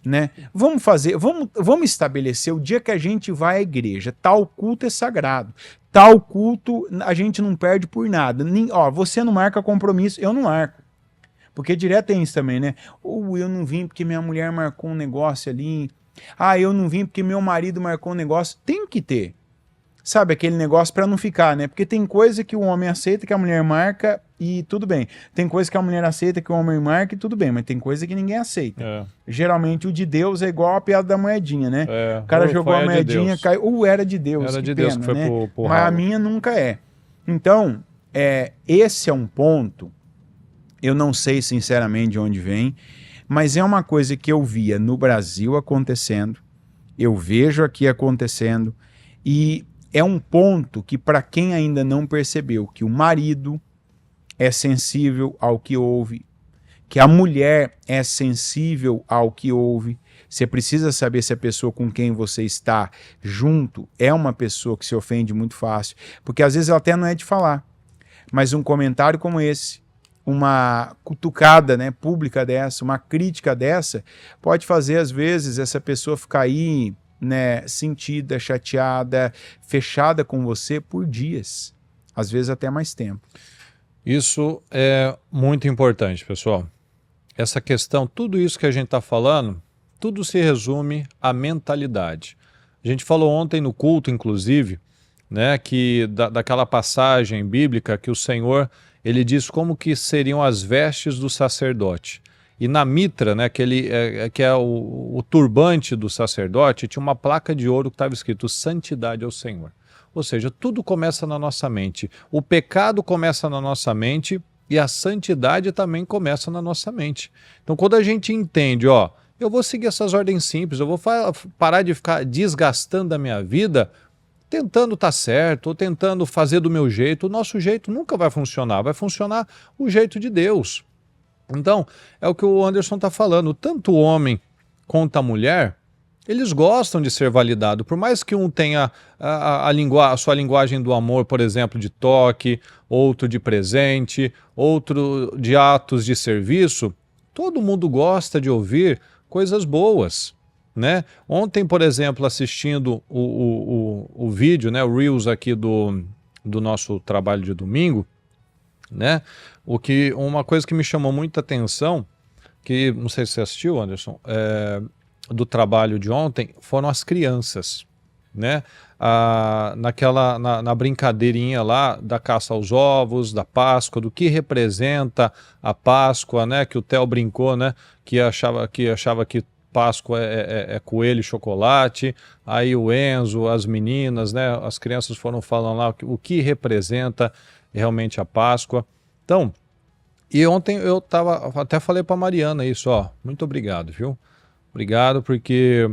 né? Vamos estabelecer o dia que a gente vai à igreja, tal culto é sagrado, tal culto a gente não perde por nada. Você não marca compromisso, eu não marco. Porque direto tem isso também, né? Ou eu não vim porque minha mulher marcou um negócio ali, eu não vim porque meu marido marcou um negócio. Tem que ter. Sabe, aquele negócio para não ficar, né? Porque tem coisa que o homem aceita que a mulher marca e tudo bem. Tem coisa que a mulher aceita que o homem marca e tudo bem, mas tem coisa que ninguém aceita. Geralmente o de Deus é igual a piada da moedinha, né? O cara jogou a moedinha, caiu, era de Deus. Era de Deus que foi, né? pro Mas a minha nunca é. Então, esse é um ponto, eu não sei sinceramente de onde vem, mas é uma coisa que eu via no Brasil acontecendo, eu vejo aqui acontecendo, e é um ponto que, para quem ainda não percebeu, que o marido é sensível ao que ouve, que a mulher é sensível ao que ouve, você precisa saber se a pessoa com quem você está junto é uma pessoa que se ofende muito fácil, porque às vezes ela até não é de falar, mas um comentário como esse, uma cutucada, né, pública dessa, uma crítica dessa, pode fazer às vezes essa pessoa ficar aí, né, sentida, chateada, fechada com você por dias, às vezes até mais tempo. Isso é muito importante, pessoal. Essa questão, tudo isso que a gente está falando, tudo se resume à mentalidade. A gente falou ontem no culto, inclusive, né, que daquela passagem bíblica que o Senhor, ele diz como que seriam as vestes do sacerdote. E na mitra, né, que é o turbante do sacerdote, tinha uma placa de ouro que estava escrito santidade ao Senhor. Ou seja, tudo começa na nossa mente. O pecado começa na nossa mente e a santidade também começa na nossa mente. Então, quando a gente entende, ó, eu vou seguir essas ordens simples, eu vou parar de ficar desgastando a minha vida tentando estar certo ou tentando fazer do meu jeito, o nosso jeito nunca vai funcionar o jeito de Deus. Então, é o que o Anderson está falando, tanto o homem quanto a mulher, eles gostam de ser validados, por mais que um tenha a sua linguagem do amor, por exemplo, de toque, outro de presente, outro de atos de serviço, todo mundo gosta de ouvir coisas boas, né? Ontem, por exemplo, assistindo o vídeo, né, o Reels aqui do nosso trabalho de domingo, né? Uma coisa que me chamou muita atenção, que não sei se você assistiu, Anderson, do trabalho de ontem, foram as crianças, né? Na brincadeirinha lá da caça aos ovos, da Páscoa, do que representa a Páscoa, né? Que o Theo brincou, né? Que achava que Páscoa é coelho e chocolate. Aí o Enzo, as meninas, né, as crianças foram falando lá o que representa realmente a Páscoa. Então, e ontem eu até falei para Mariana isso, ó, muito obrigado, viu? Obrigado, porque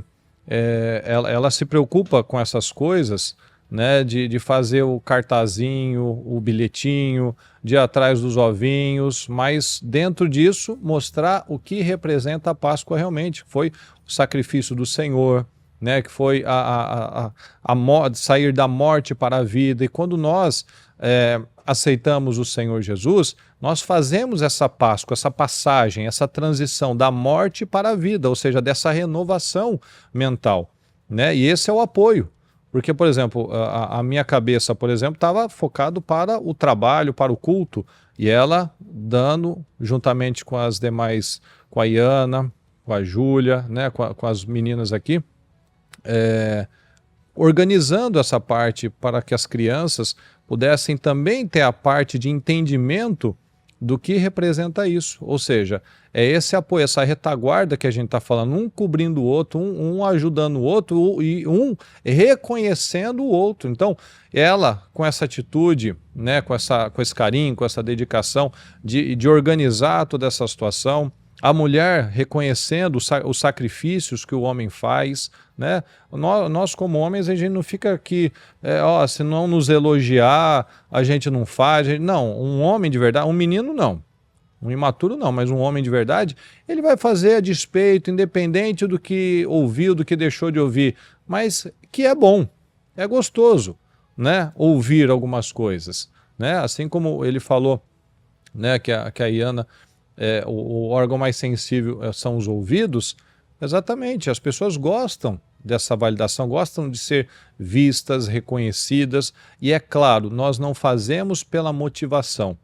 ela se preocupa com essas coisas, né, de fazer o cartazinho, o bilhetinho, de ir atrás dos ovinhos, mas dentro disso mostrar o que representa a Páscoa realmente, que foi o sacrifício do Senhor, né, que foi sair da morte para a vida. E quando nós aceitamos o Senhor Jesus, nós fazemos essa Páscoa, essa passagem, essa transição da morte para a vida, ou seja, dessa renovação mental, né? E esse é o apoio. Porque, por exemplo, a minha cabeça, por exemplo, estava focado para o trabalho, para o culto, e ela dando, juntamente com as demais, com a Iana, com a Júlia, né, com as meninas aqui, organizando essa parte para que as crianças pudessem também ter a parte de entendimento do que representa isso. Ou seja, é esse apoio, essa retaguarda que a gente está falando, um cobrindo o outro, um ajudando o outro e um reconhecendo o outro. Então, ela, com essa atitude, né, com esse carinho, com essa dedicação de organizar toda essa situação, a mulher reconhecendo os sacrifícios que o homem faz, né? Nós como homens, a gente não fica aqui, se não nos elogiar, a gente não faz. Não, um homem de verdade, um menino não, um imaturo não, mas um homem de verdade, ele vai fazer a despeito, independente do que ouviu, do que deixou de ouvir, mas que é bom, é gostoso, né? Ouvir algumas coisas, né? Assim como ele falou, né, que a Iana... o órgão mais sensível são os ouvidos. Exatamente, as pessoas gostam dessa validação, gostam de ser vistas, reconhecidas, e é claro, nós não fazemos pela motivação,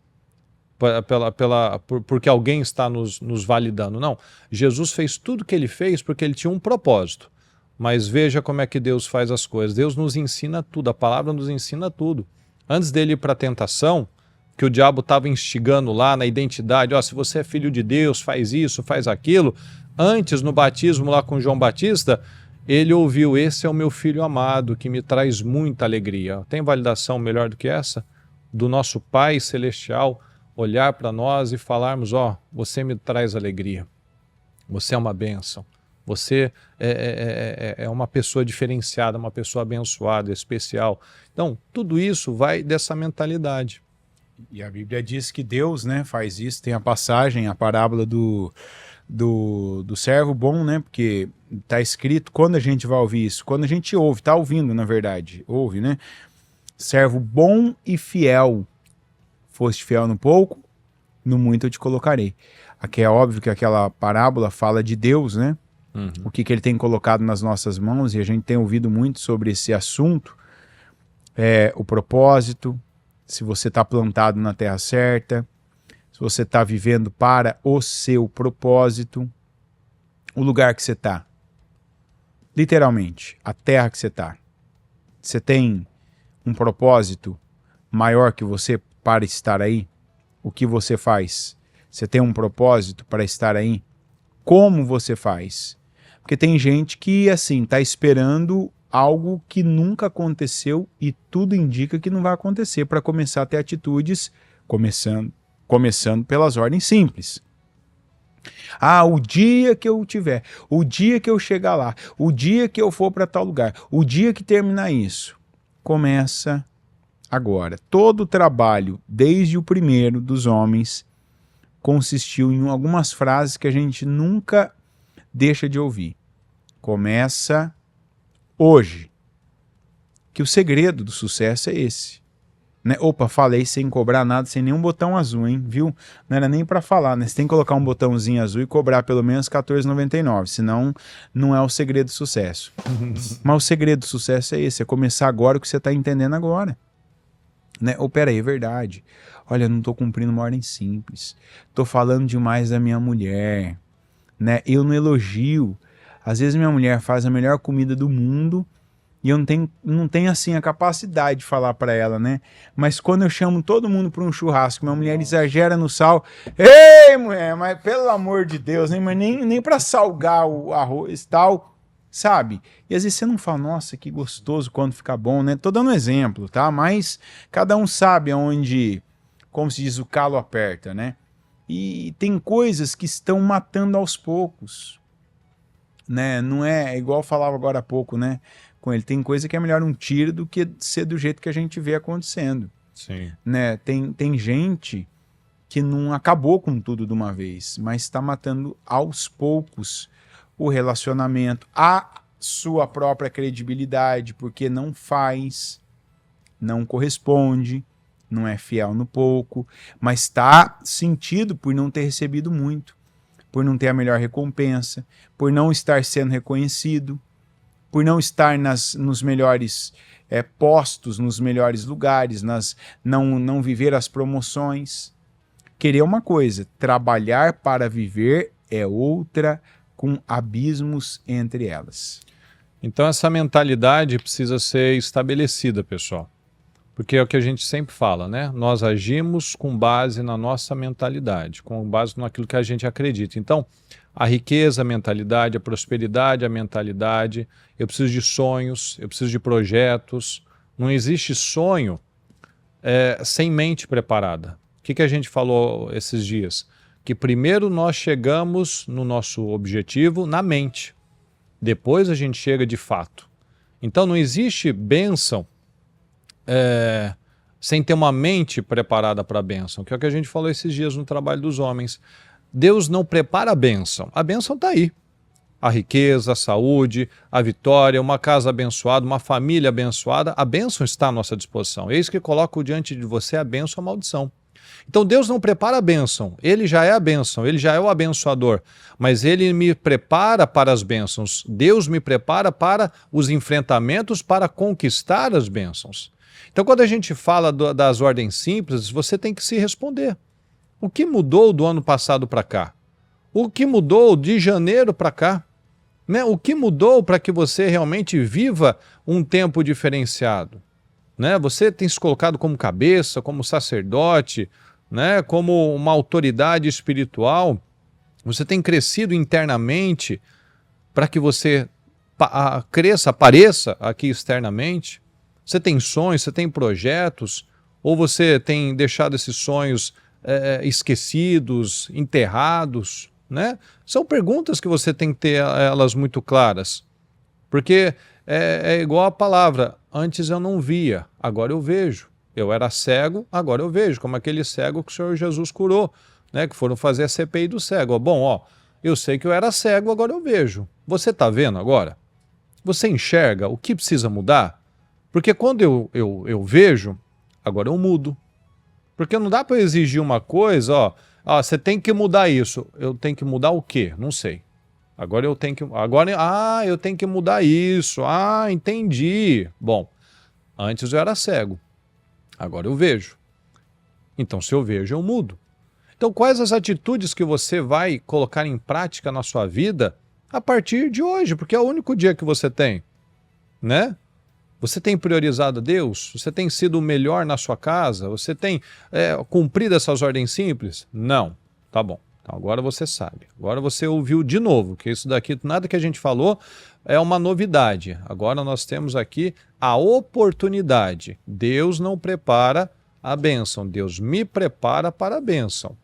porque alguém está nos validando, não. Jesus fez tudo o que ele fez porque ele tinha um propósito, mas veja como é que Deus faz as coisas. Deus nos ensina tudo, a palavra nos ensina tudo. Antes dele ir para a tentação, que o diabo estava instigando lá na identidade, se você é filho de Deus, faz isso, faz aquilo. Antes, no batismo lá com João Batista, ele ouviu, esse é o meu filho amado, que me traz muita alegria. Tem validação melhor do que essa? Do nosso Pai Celestial olhar para nós e falarmos, você me traz alegria, você é uma bênção, você é uma pessoa diferenciada, uma pessoa abençoada, especial. Então, tudo isso vai dessa mentalidade. E a Bíblia diz que Deus, né, faz isso. Tem a passagem, a parábola do servo bom, né? Porque está escrito, quando a gente vai ouvir isso? Quando a gente ouve, está ouvindo, na verdade, ouve, né? Servo bom e fiel. Foste fiel no pouco, no muito eu te colocarei. Aqui é óbvio que aquela parábola fala de Deus, né? Uhum. O que ele tem colocado nas nossas mãos, e a gente tem ouvido muito sobre esse assunto, o propósito, se você está plantado na terra certa, se você está vivendo para o seu propósito, o lugar que você está, literalmente, a terra que você está. Você tem um propósito maior que você para estar aí? O que você faz? Você tem um propósito para estar aí? Como você faz? Porque tem gente que, assim, está esperando algo que nunca aconteceu e tudo indica que não vai acontecer para começar a ter atitudes, começando pelas ordens simples. O dia que eu tiver, o dia que eu chegar lá, o dia que eu for para tal lugar, o dia que terminar isso, começa agora. Todo o trabalho, desde o primeiro dos homens, consistiu em algumas frases que a gente nunca deixa de ouvir. Começa hoje. Que o segredo do sucesso é esse. Né? Opa, falei sem cobrar nada, sem nenhum botão azul, hein? Viu? Não era nem para falar, né? Você tem que colocar um botãozinho azul e cobrar pelo menos R$14,99, senão não é o segredo do sucesso. Mas o segredo do sucesso é esse, é começar agora o que você está entendendo agora. Né? Peraí, é verdade. Olha, não estou cumprindo uma ordem simples. Estou falando demais da minha mulher. Né? Eu não elogio. Às vezes minha mulher faz a melhor comida do mundo E eu não tenho assim a capacidade de falar para ela, né? Mas quando eu chamo todo mundo para um churrasco, minha mulher exagera no sal. Ei, mulher, mas pelo amor de Deus, né? Mas nem para salgar o arroz e tal, sabe? E às vezes você não fala, nossa, que gostoso quando fica bom, né? Tô dando um exemplo, tá? Mas cada um sabe aonde, como se diz, o calo aperta, né? E tem coisas que estão matando aos poucos, né? Não é igual eu falava agora há pouco, né? Com ele, tem coisa que é melhor um tiro do que ser do jeito que a gente vê acontecendo. Sim. Né? Tem gente que não acabou com tudo de uma vez, mas está matando aos poucos o relacionamento, a sua própria credibilidade, porque não faz, não corresponde, não é fiel no pouco, mas está sentido por não ter recebido muito, por não ter a melhor recompensa, por não estar sendo reconhecido, por não estar nos melhores postos, nos melhores lugares, não viver as promoções. Querer uma coisa, trabalhar para viver é outra, com abismos entre elas. Então essa mentalidade precisa ser estabelecida, pessoal. Porque é o que a gente sempre fala, né? Nós agimos com base na nossa mentalidade, com base naquilo que a gente acredita. Então, a riqueza, a mentalidade, a prosperidade, a mentalidade. Eu preciso de sonhos, eu preciso de projetos. Não existe sonho sem mente preparada. O que a gente falou esses dias? Que primeiro nós chegamos no nosso objetivo na mente. Depois a gente chega de fato. Então não existe bênção sem ter uma mente preparada para a bênção, que é o que a gente falou esses dias no trabalho dos homens. Deus não prepara a bênção está aí. A riqueza, a saúde, a vitória, uma casa abençoada, uma família abençoada, a bênção está à nossa disposição. Eis que coloco diante de você a bênção e a maldição. Então Deus não prepara a bênção, Ele já é a bênção, Ele já é o abençoador, mas Ele me prepara para as bênçãos. Deus me prepara para os enfrentamentos, para conquistar as bênçãos. Então quando a gente fala das ordens simples, você tem que se responder. O que mudou do ano passado para cá? O que mudou de janeiro para cá? Né? O que mudou para que você realmente viva um tempo diferenciado? Né? Você tem se colocado como cabeça, como sacerdote, né? Como uma autoridade espiritual. Você tem crescido internamente para que você cresça, apareça aqui externamente. Você tem sonhos, você tem projetos, ou você tem deixado esses sonhos esquecidos, enterrados, né? São perguntas que você tem que ter elas muito claras, porque é igual a palavra, antes eu não via, agora eu vejo. Eu era cego, agora eu vejo, como aquele cego que o Senhor Jesus curou, né? Que foram fazer a CPI do cego. Bom, eu sei que eu era cego, agora eu vejo. Você está vendo agora? Você enxerga o que precisa mudar? Porque quando eu vejo, agora eu mudo. Porque não dá para eu exigir uma coisa, você tem que mudar isso. Eu tenho que mudar o quê? Não sei. Agora eu tenho que mudar isso. Entendi. Bom, antes eu era cego. Agora eu vejo. Então, se eu vejo, eu mudo. Então, quais as atitudes que você vai colocar em prática na sua vida a partir de hoje? Porque é o único dia que você tem, né? Você tem priorizado a Deus? Você tem sido o melhor na sua casa? Você tem cumprido essas ordens simples? Não. Tá bom. Então, agora você sabe. Agora você ouviu de novo, que isso daqui, nada que a gente falou é uma novidade. Agora nós temos aqui a oportunidade. Deus não prepara a bênção. Deus me prepara para a bênção.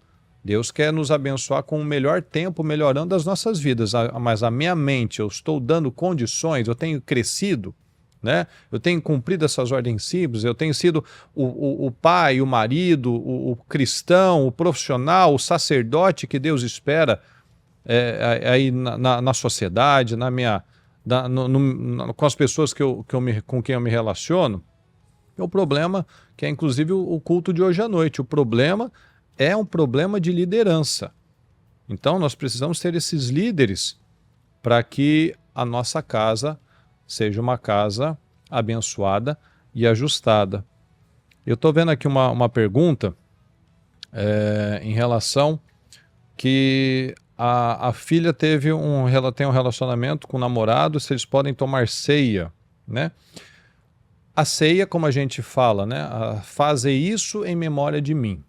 Deus quer nos abençoar com o melhor tempo, melhorando as nossas vidas. Mas a minha mente, eu estou dando condições, eu tenho crescido, né? Eu tenho cumprido essas ordens simples, eu tenho sido o pai, o marido, o cristão, o profissional, o sacerdote que Deus espera aí na sociedade, com as pessoas com quem eu me relaciono. É o problema que é inclusive o culto de hoje à noite. O problema é um problema de liderança. Então nós precisamos ter esses líderes para que a nossa casa seja uma casa abençoada e ajustada. Eu estou vendo aqui uma pergunta em relação que a filha tem um relacionamento com o namorado, se eles podem tomar ceia né? A ceia, como a gente fala, né? Fazer isso em memória de mim,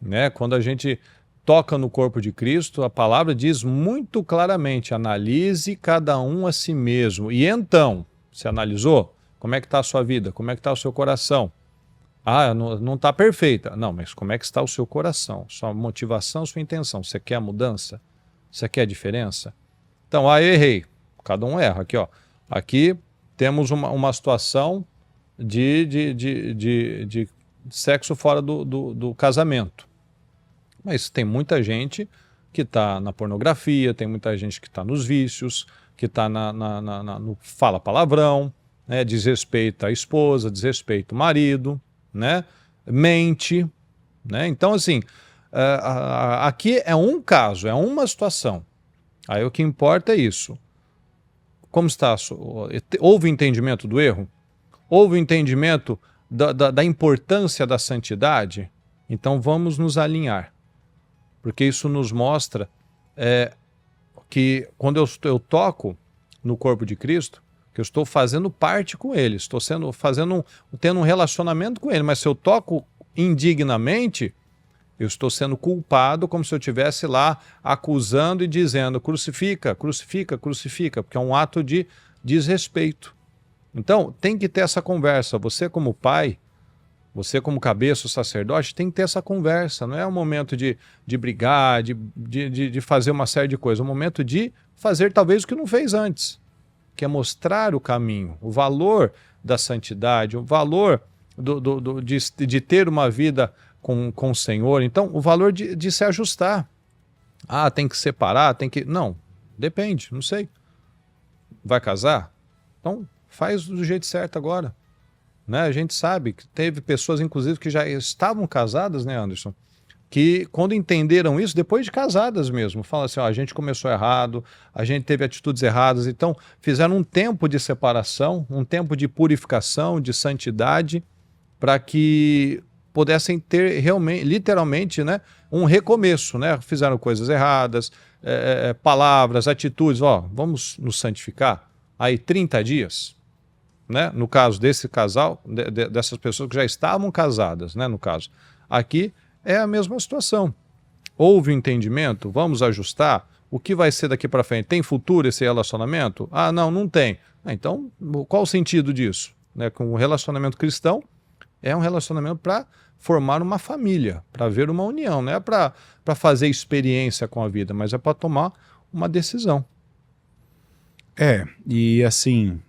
né? Quando a gente toca no corpo de Cristo, a palavra diz muito claramente, analise cada um a si mesmo. E então, você analisou? Como é que está a sua vida? Como é que está o seu coração? Ah, não está perfeita. Não, mas como é que está o seu coração? Sua motivação, sua intenção. Você quer a mudança? Você quer a diferença? Então, eu errei. Cada um erra. Aqui, ó. Aqui temos uma situação de sexo fora do casamento. Mas tem muita gente que está na pornografia, tem muita gente que está nos vícios, que está no fala palavrão, né, desrespeita a esposa, desrespeita o marido, né, mente, né? Então, assim, aqui é um caso, é uma situação. Aí o que importa é isso. Como está? Houve entendimento do erro? Houve entendimento da importância da santidade? Então vamos nos alinhar. Porque isso nos mostra que quando eu toco no corpo de Cristo, que eu estou fazendo parte com Ele, estou tendo um relacionamento com Ele, mas se eu toco indignamente, eu estou sendo culpado como se eu estivesse lá acusando e dizendo crucifica, crucifica, crucifica, porque é um ato de desrespeito. Então, tem que ter essa conversa. Você como pai, você como cabeça, o sacerdote, tem que ter essa conversa. Não é um momento de brigar, de fazer uma série de coisas. É um momento de fazer talvez o que não fez antes, que é mostrar o caminho, o valor da santidade, o valor de ter uma vida com o Senhor. Então, o valor de se ajustar. Ah, tem que separar, tem que... Não, depende, não sei. Vai casar? Então, faz do jeito certo agora. Né? A gente sabe que teve pessoas, inclusive, que já estavam casadas, né, Anderson? Que quando entenderam isso, depois de casadas mesmo, falam assim, ó, a gente começou errado, a gente teve atitudes erradas, então fizeram um tempo de separação, um tempo de purificação, de santidade, para que pudessem ter realmente, literalmente, né, um recomeço, né? Fizeram coisas erradas, palavras, atitudes, ó, vamos nos santificar, aí 30 dias, né? No caso desse casal, dessas pessoas que já estavam casadas, né, no caso, aqui é a mesma situação. Houve entendimento? Vamos ajustar? O que vai ser daqui para frente? Tem futuro esse relacionamento? Ah, não tem. Então, qual o sentido disso? Né, com o relacionamento cristão, é um relacionamento para formar uma família, para ver uma união. Não é para fazer experiência com a vida, mas é para tomar uma decisão. E assim,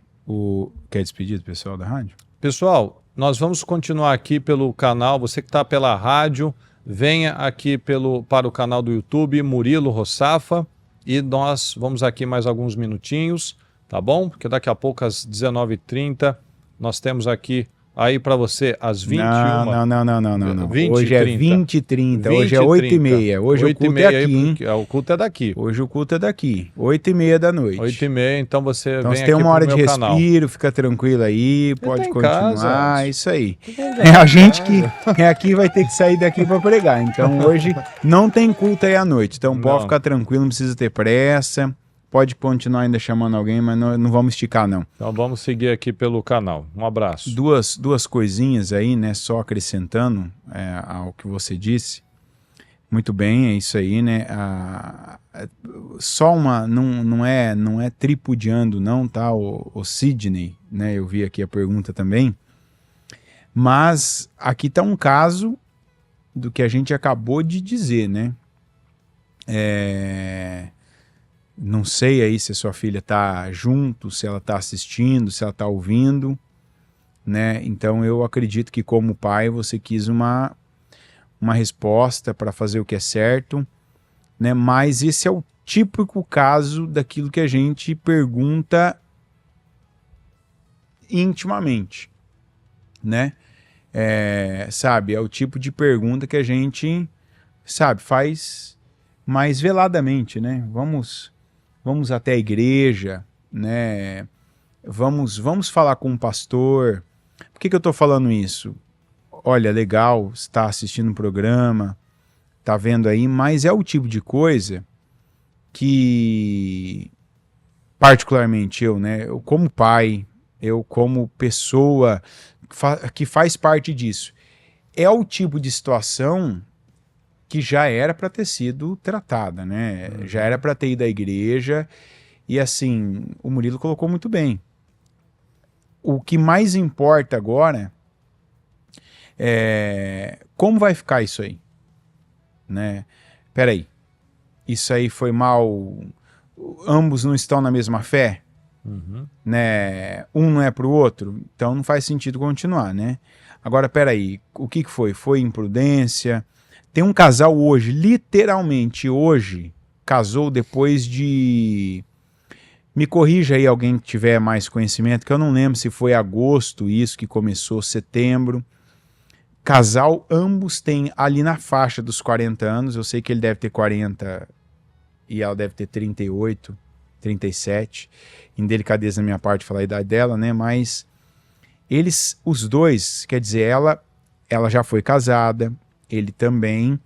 quer despedir do pessoal da rádio? Pessoal, nós vamos continuar aqui pelo canal. Você que está pela rádio, venha aqui para o canal do YouTube, Murilo Rossafa, e nós vamos aqui mais alguns minutinhos, tá bom? Porque daqui a pouco, às 19h30, nós temos aqui aí para você às 21h. Não. 20, hoje é 20h30, hoje é 8h30. Hoje o culto é aqui, hein? O culto é daqui. Hoje o culto é daqui, 8h30 da noite. 8h30, então você então vem você aqui tem uma hora pro de meu canal. respiro, fica tranquilo aí, pode continuar, casa, isso aí. A gente que é aqui vai ter que sair daqui para pregar, então hoje não tem culto aí à noite, então pode ficar tranquilo, não precisa ter pressa. Pode continuar ainda chamando alguém, mas não vamos esticar, não. Então vamos seguir aqui pelo canal. Um abraço. Duas coisinhas aí, né? Só acrescentando ao que você disse. Muito bem, é isso aí, né? Só uma... Não é tripudiando, não, tá? O Sidney, né? Eu vi aqui a pergunta também. Mas aqui tá um caso do que a gente acabou de dizer, né? Não sei aí se a sua filha está junto, se ela está assistindo, se ela está ouvindo, né? Então eu acredito que como pai você quis uma resposta para fazer o que é certo, né? Mas esse é o típico caso daquilo que a gente pergunta intimamente, né? Sabe, é o tipo de pergunta que a gente, sabe, faz mais veladamente, né? Vamos até a igreja, né? Vamos falar com um pastor. Por que eu estou falando isso? Olha, legal, está assistindo um programa, está vendo aí, mas é o tipo de coisa que, particularmente eu, né? Eu como pai, eu como pessoa que faz parte disso, é o tipo de situação que já era para ter sido tratada, né? Já era para ter ido à igreja e assim, o Murilo colocou muito bem. O que mais importa agora é como vai ficar isso aí, né? Peraí, isso aí foi mal, ambos não estão na mesma fé, né? Um não é para o outro, então não faz sentido continuar, né? Agora, peraí, o que foi? Foi imprudência? Tem um casal hoje, literalmente hoje, casou depois de... Me corrija aí alguém que tiver mais conhecimento, que eu não lembro se foi agosto isso que começou, setembro. Casal, ambos têm ali na faixa dos 40 anos, eu sei que ele deve ter 40 e ela deve ter 38, 37. Indelicadeza da minha parte falar a idade dela, né? Mas eles, os dois, quer dizer, ela já foi casada, ele também,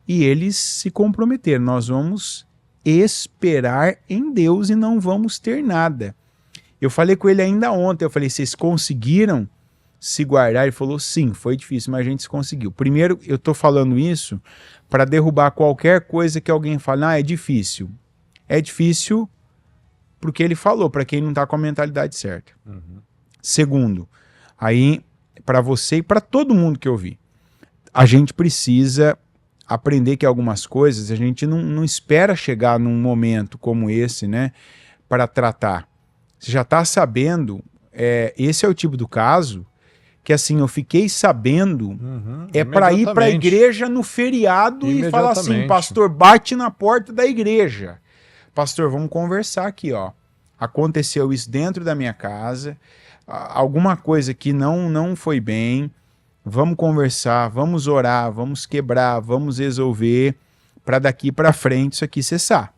e eles se comprometeram. Nós vamos esperar em Deus e não vamos ter nada. Eu falei com ele ainda ontem, eu falei, vocês conseguiram se guardar? Ele falou, sim, foi difícil, mas a gente conseguiu. Primeiro, eu estou falando isso para derrubar qualquer coisa que alguém fale, é difícil. É difícil porque ele falou, para quem não está com a mentalidade certa. Segundo, aí, para você e para todo mundo que eu vi, a gente precisa aprender que algumas coisas a gente não espera chegar num momento como esse, né, para tratar. Você já está sabendo, esse é o tipo do caso que assim, eu fiquei sabendo, para ir para a igreja no feriado e falar assim, pastor, bate na porta da igreja. Pastor, vamos conversar aqui, ó. Aconteceu isso dentro da minha casa, alguma coisa que não foi bem. Vamos conversar, vamos orar, vamos quebrar, vamos resolver para daqui para frente isso aqui cessar.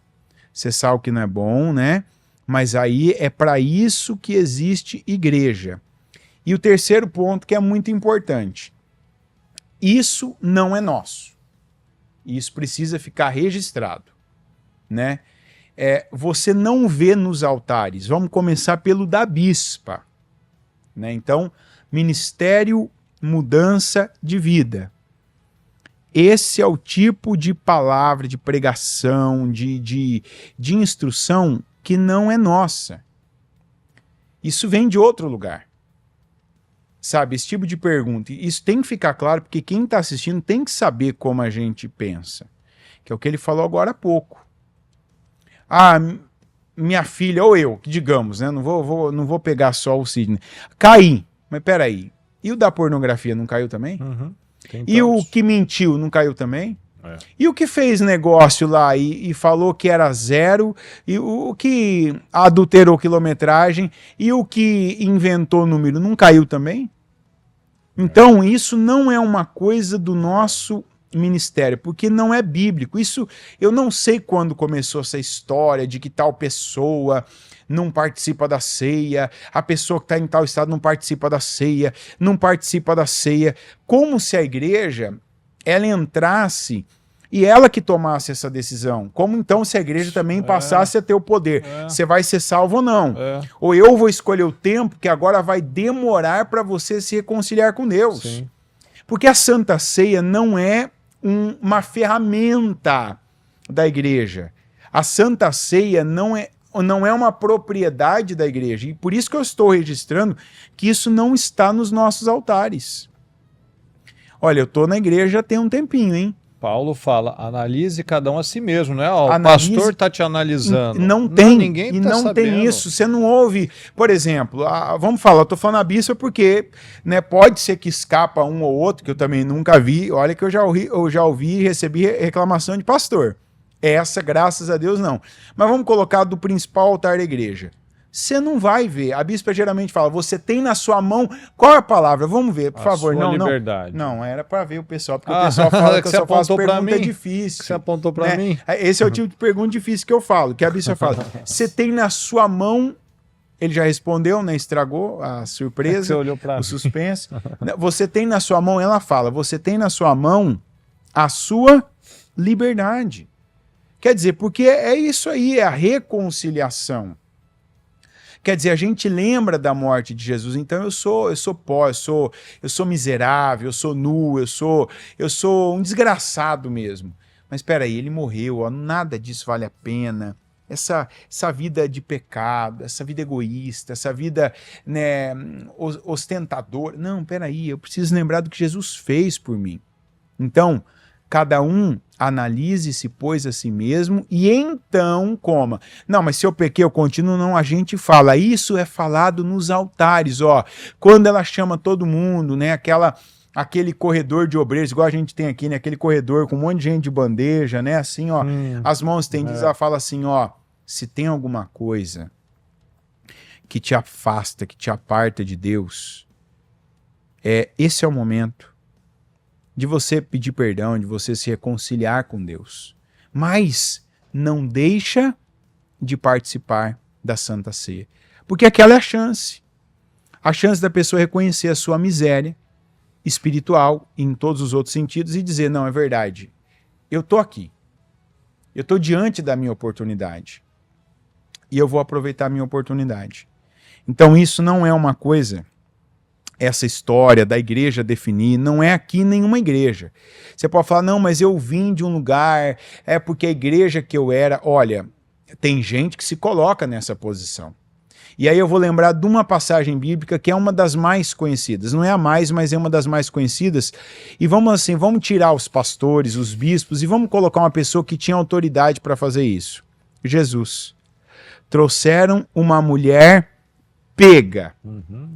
Cessar o que não é bom, né? Mas aí é para isso que existe igreja. E o terceiro ponto que é muito importante. Isso não é nosso. Isso precisa ficar registrado, né? Você não vê nos altares. Vamos começar pelo da bispa, né? Então, ministério mudança de vida. Esse é o tipo de palavra, de pregação, de instrução que não é nossa. Isso vem de outro lugar. Sabe, esse tipo de pergunta. Isso tem que ficar claro, porque quem está assistindo tem que saber como a gente pensa. Que é o que ele falou agora há pouco. Minha filha, ou eu, digamos, né? Não vou pegar só o Sidney. Caí. Mas peraí. E o da pornografia não caiu também? E o que mentiu não caiu também? E o que fez negócio lá e falou que era zero? E o que adulterou quilometragem? E o que inventou número não caiu também? Então isso não é uma coisa do nosso ministério, porque não é bíblico. Isso, eu não sei quando começou essa história de que tal pessoa não participa da ceia, a pessoa que está em tal estado não participa da ceia, como se a igreja, ela entrasse e ela que tomasse essa decisão. Como então se a igreja também passasse a ter o poder? Você vai ser salvo ou não? Ou eu vou escolher o tempo que agora vai demorar para você se reconciliar com Deus. Sim. Porque a Santa Ceia não é uma ferramenta da igreja. A Santa Ceia não é uma propriedade da igreja. E por isso que eu estou registrando que isso não está nos nossos altares. Olha, eu estou na igreja já tem um tempinho, hein? Paulo fala, analise cada um a si mesmo, né? O pastor está te analisando. Não tem, ninguém e tá não sabendo. tem isso. Você não ouve, por exemplo, vamos falar, eu estou falando a bispa porque, né, pode ser que escapa um ou outro, que eu também nunca vi. Olha que eu já ouvi e recebi reclamação de pastor. Essa, graças a Deus, não. Mas vamos colocar do principal altar da igreja. Você não vai ver. A bispa geralmente fala, você tem na sua mão... Qual é a palavra? Vamos ver, por favor. Sua liberdade. Não, era para ver o pessoal, porque o pessoal fala que eu só faço pergunta difícil. Você apontou para mim? Esse é o tipo de pergunta difícil que eu falo, que a bispa fala, você tem na sua mão... Ele já respondeu, né? Estragou a surpresa, você olhou para o suspense. Você tem na sua mão, ela fala, você tem na sua mão a sua liberdade. Quer dizer, porque é isso aí, é a reconciliação. Quer dizer, a gente lembra da morte de Jesus, então eu sou pó, eu sou miserável, eu sou nu, eu sou um desgraçado mesmo. Mas espera aí, ele morreu, ó, nada disso vale a pena. Essa vida de pecado, essa vida egoísta, essa vida, né, ostentadora. Não, peraí, eu preciso lembrar do que Jesus fez por mim. Então, cada um analise-se, pois, a si mesmo e então coma. Não, mas se eu pequei, eu continuo. Não, a gente fala. Isso é falado nos altares, ó. Quando ela chama todo mundo, né, aquele corredor de obreiros, igual a gente tem aqui, né, aquele corredor com um monte de gente de bandeja, né, assim, ó, as mãos estendidas, ela fala assim, ó, se tem alguma coisa que te afasta, que te aparta de Deus, esse é o momento de você pedir perdão, de você se reconciliar com Deus. Mas não deixa de participar da Santa Ceia. Porque aquela é a chance da pessoa reconhecer a sua miséria espiritual em todos os outros sentidos e dizer, não, é verdade, eu tô aqui, eu tô diante da minha oportunidade e eu vou aproveitar a minha oportunidade. Então isso não é uma coisa, essa história da igreja definir, não é aqui nenhuma igreja. Você pode falar, não, mas eu vim de um lugar, é porque a igreja que eu era, olha, tem gente que se coloca nessa posição. E aí eu vou lembrar de uma passagem bíblica que é uma das mais conhecidas. Não é a mais, mas é uma das mais conhecidas. E vamos tirar os pastores, os bispos, e vamos colocar uma pessoa que tinha autoridade para fazer isso. Jesus. Trouxeram uma mulher pega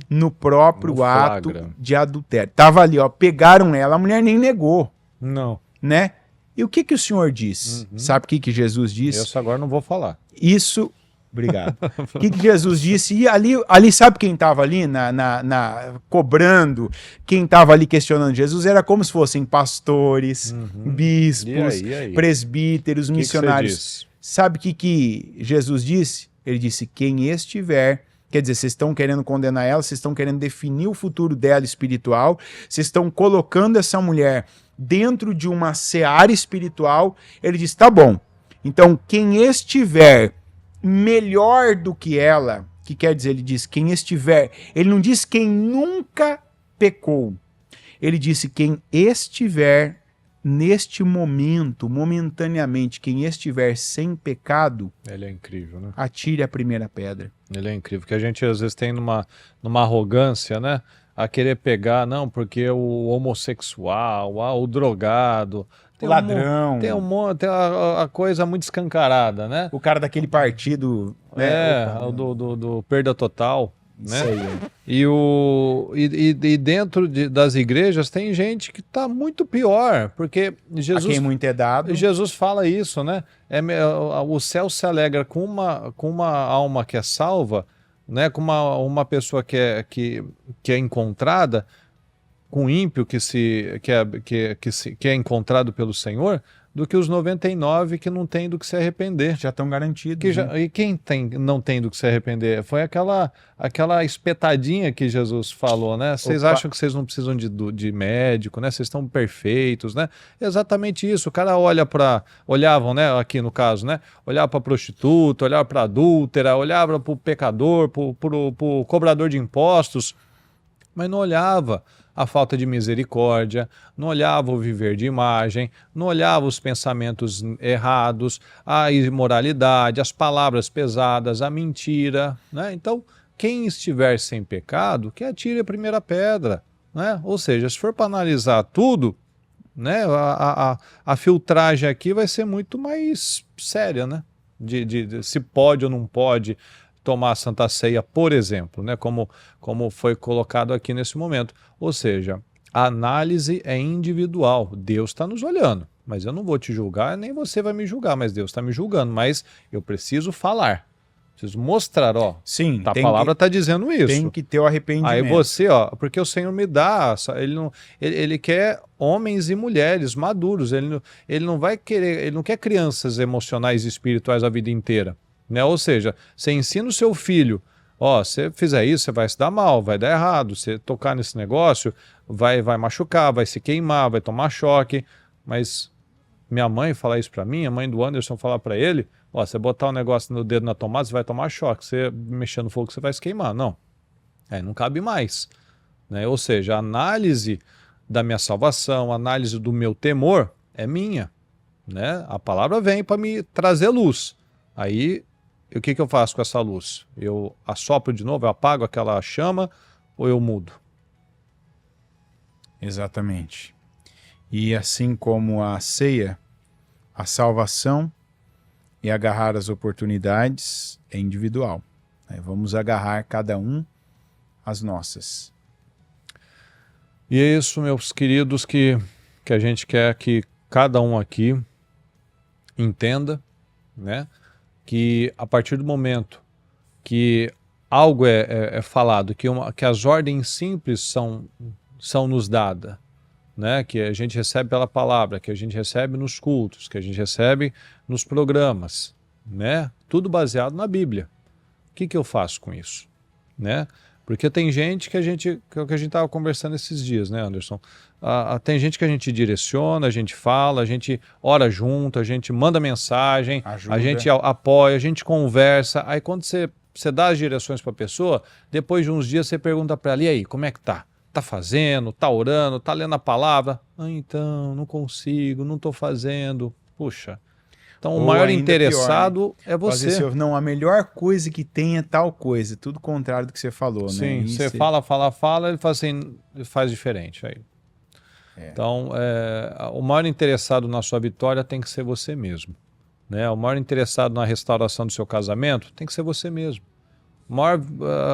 no próprio ato de adultério. Tava ali, ó, pegaram ela, a mulher nem negou. Não. Né? E o que o Senhor diz? Sabe o que Jesus disse? Isso agora não vou falar. Isso... Obrigado. O que Jesus disse? E ali sabe quem estava ali cobrando, quem estava ali questionando Jesus? Era como se fossem pastores, bispos, presbíteros, missionários. Sabe o que Jesus disse? Ele disse, quem estiver... Quer dizer, vocês estão querendo condenar ela, vocês estão querendo definir o futuro dela espiritual, vocês estão colocando essa mulher dentro de uma seara espiritual. Ele disse, tá bom. Então, quem estiver melhor do que ela, que quer dizer, ele diz quem estiver, ele não diz quem nunca pecou, ele disse quem estiver neste momento, momentaneamente, quem estiver sem pecado, ele é incrível, né? Atire a primeira pedra. Ele é incrível, que a gente às vezes tem numa arrogância, né? A querer pegar, não, porque o homossexual, o drogado, o ladrão, tem a coisa muito escancarada, né? O cara daquele partido, né? Do perda total, né? Isso aí. E dentro das igrejas tem gente que está muito pior, porque Jesus, a quem muito é dado. Jesus fala isso, né? O céu se alegra com uma alma que é salva, né? Com uma pessoa que é encontrada, com ímpio que é encontrado pelo Senhor, do que os 99 que não tem do que se arrepender. Já estão garantidos. E quem não tem do que se arrepender? Foi aquela espetadinha que Jesus falou, né? Vocês acham que vocês não precisam de médico, né? Vocês estão perfeitos, né? Exatamente isso. O cara olhavam, né? Aqui no caso, né? Olhava para prostituta, olhava para adúltera, olhava para o pecador, para o cobrador de impostos, mas não olhava a falta de misericórdia, não olhava o viver de imagem, não olhava os pensamentos errados, a imoralidade, as palavras pesadas, a mentira, né? Então, quem estiver sem pecado, que atire a primeira pedra, né? Ou seja, se for para analisar tudo, né, a filtragem aqui vai ser muito mais séria, né? De se pode ou não pode tomar a Santa Ceia, por exemplo, né? Como foi colocado aqui nesse momento. Ou seja, a análise é individual. Deus está nos olhando, mas eu não vou te julgar, nem você vai me julgar, mas Deus está me julgando. Mas eu preciso falar, preciso mostrar, ó. Sim, a palavra está dizendo isso. Tem que ter o arrependimento. Aí você, ó, porque o Senhor me dá, ele quer homens e mulheres maduros. Ele não vai querer, ele não quer crianças emocionais e espirituais a vida inteira. Né? Ou seja, você ensina o seu filho, ó, se fizer isso, você vai se dar mal, vai dar errado, você tocar nesse negócio, vai machucar, vai se queimar, vai tomar choque. Mas minha mãe falar isso para mim, a mãe do Anderson falar para ele, Ó, você botar um negócio no dedo na tomada, você vai tomar choque. Você mexer no fogo, você vai se queimar. Não. Aí não cabe mais. Né? Ou seja, a análise da minha salvação, a análise do meu temor é minha. Né? A palavra vem para me trazer luz. Aí, o que eu faço com essa luz? Eu assopro de novo, eu apago aquela chama ou eu mudo? Exatamente. E assim como a ceia, a salvação e agarrar as oportunidades é individual. Vamos agarrar cada um as nossas. E é isso, meus queridos, que a gente quer que cada um aqui entenda, né? Que a partir do momento que algo é falado, que as ordens simples são nos dadas, né? Que a gente recebe pela palavra, que a gente recebe nos cultos, que a gente recebe nos programas, né? Tudo baseado na Bíblia. O que eu faço com isso? Né? Porque tem gente que é o que a gente estava conversando esses dias, né, Anderson? Tem gente que a gente direciona, a gente fala, a gente ora junto, a gente manda mensagem, ajuda, a gente apoia, a gente conversa. Aí quando você dá as direções para a pessoa, depois de uns dias você pergunta para ela, e aí, como é que tá? Tá fazendo? Tá orando? Tá lendo a palavra? então, não consigo, não estou fazendo. Puxa. Então, o maior interessado pior, né? É você. Assim, não, a melhor coisa que tem é tal coisa. Tudo contrário do que você falou, sim, né? Você fala, ele faz assim, faz diferente. Aí. Então, o maior interessado na sua vitória tem que ser você mesmo. Né? O maior interessado na restauração do seu casamento tem que ser você mesmo. O maior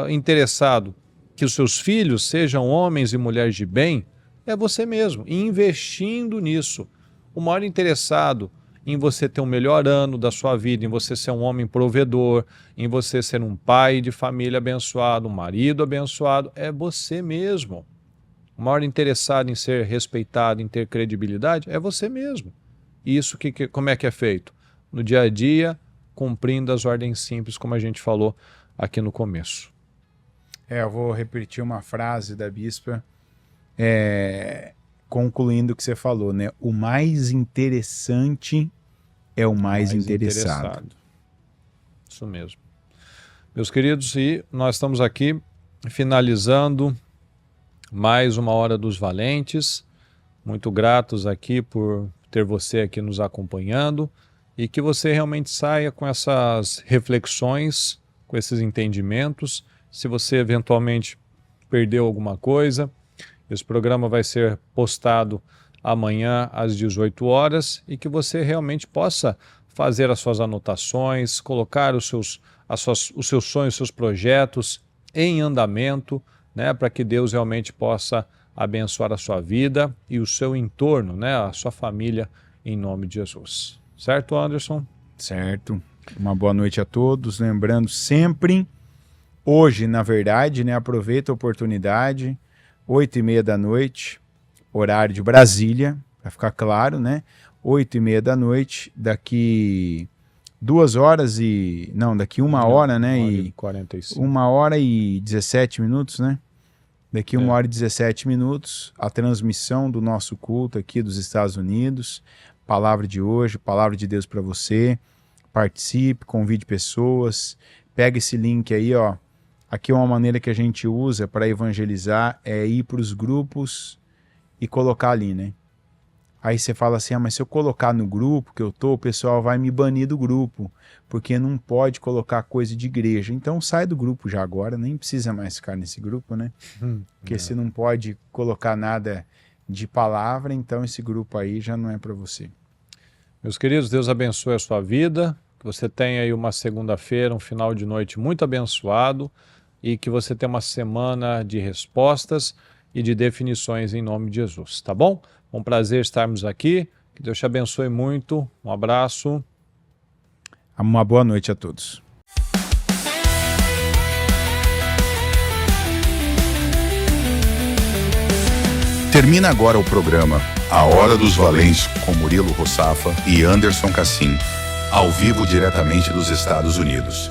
interessado que os seus filhos sejam homens e mulheres de bem é você mesmo. E investindo nisso. O maior interessado em você ter um melhor ano da sua vida, em você ser um homem provedor, em você ser um pai de família abençoado, um marido abençoado, é você mesmo. O maior interessado em ser respeitado, em ter credibilidade, é você mesmo. E isso como é que é feito? No dia a dia, cumprindo as ordens simples, como a gente falou aqui no começo. Eu vou repetir uma frase da bispa, concluindo o que você falou, né? O mais interessante é o mais interessado. Isso mesmo. Meus queridos, e nós estamos aqui finalizando mais uma Hora dos Valentes. Muito gratos aqui por ter você aqui nos acompanhando e que você realmente saia com essas reflexões, com esses entendimentos. Se você eventualmente perdeu alguma coisa, esse programa vai ser postado amanhã às 18 horas e que você realmente possa fazer as suas anotações, colocar os seus sonhos, seus projetos em andamento, né, para que Deus realmente possa abençoar a sua vida e o seu entorno, né, a sua família, em nome de Jesus. Certo, Anderson? Certo. Uma boa noite a todos. Lembrando sempre, hoje, na verdade, né, aproveita a oportunidade, 8h30 da noite, horário de Brasília, para ficar claro, né? 8h30 da noite, daqui 2 horas e... Não, daqui 1 hora, né? 1h45. 1h17 minutos, né? Daqui 1h17 minutos, a transmissão do nosso culto aqui dos Estados Unidos. Palavra de hoje, palavra de Deus para você. Participe, convide pessoas. Pega esse link aí, ó. Aqui é uma maneira que a gente usa para evangelizar, é ir para os grupos e colocar ali, né? Aí você fala assim, mas se eu colocar no grupo que eu tô, o pessoal vai me banir do grupo, porque não pode colocar coisa de igreja. Então sai do grupo já agora, nem precisa mais ficar nesse grupo, né? Porque se não pode colocar nada de palavra, então esse grupo aí já não é para você. Meus queridos, Deus abençoe a sua vida, que você tenha aí uma segunda-feira, um final de noite muito abençoado e que você tenha uma semana de respostas e de definições em nome de Jesus, tá bom? Um prazer estarmos aqui, que Deus te abençoe muito, um abraço. Uma boa noite a todos. Termina agora o programa A Hora dos Valentes com Murilo Rossafa e Anderson Cassim, ao vivo diretamente dos Estados Unidos.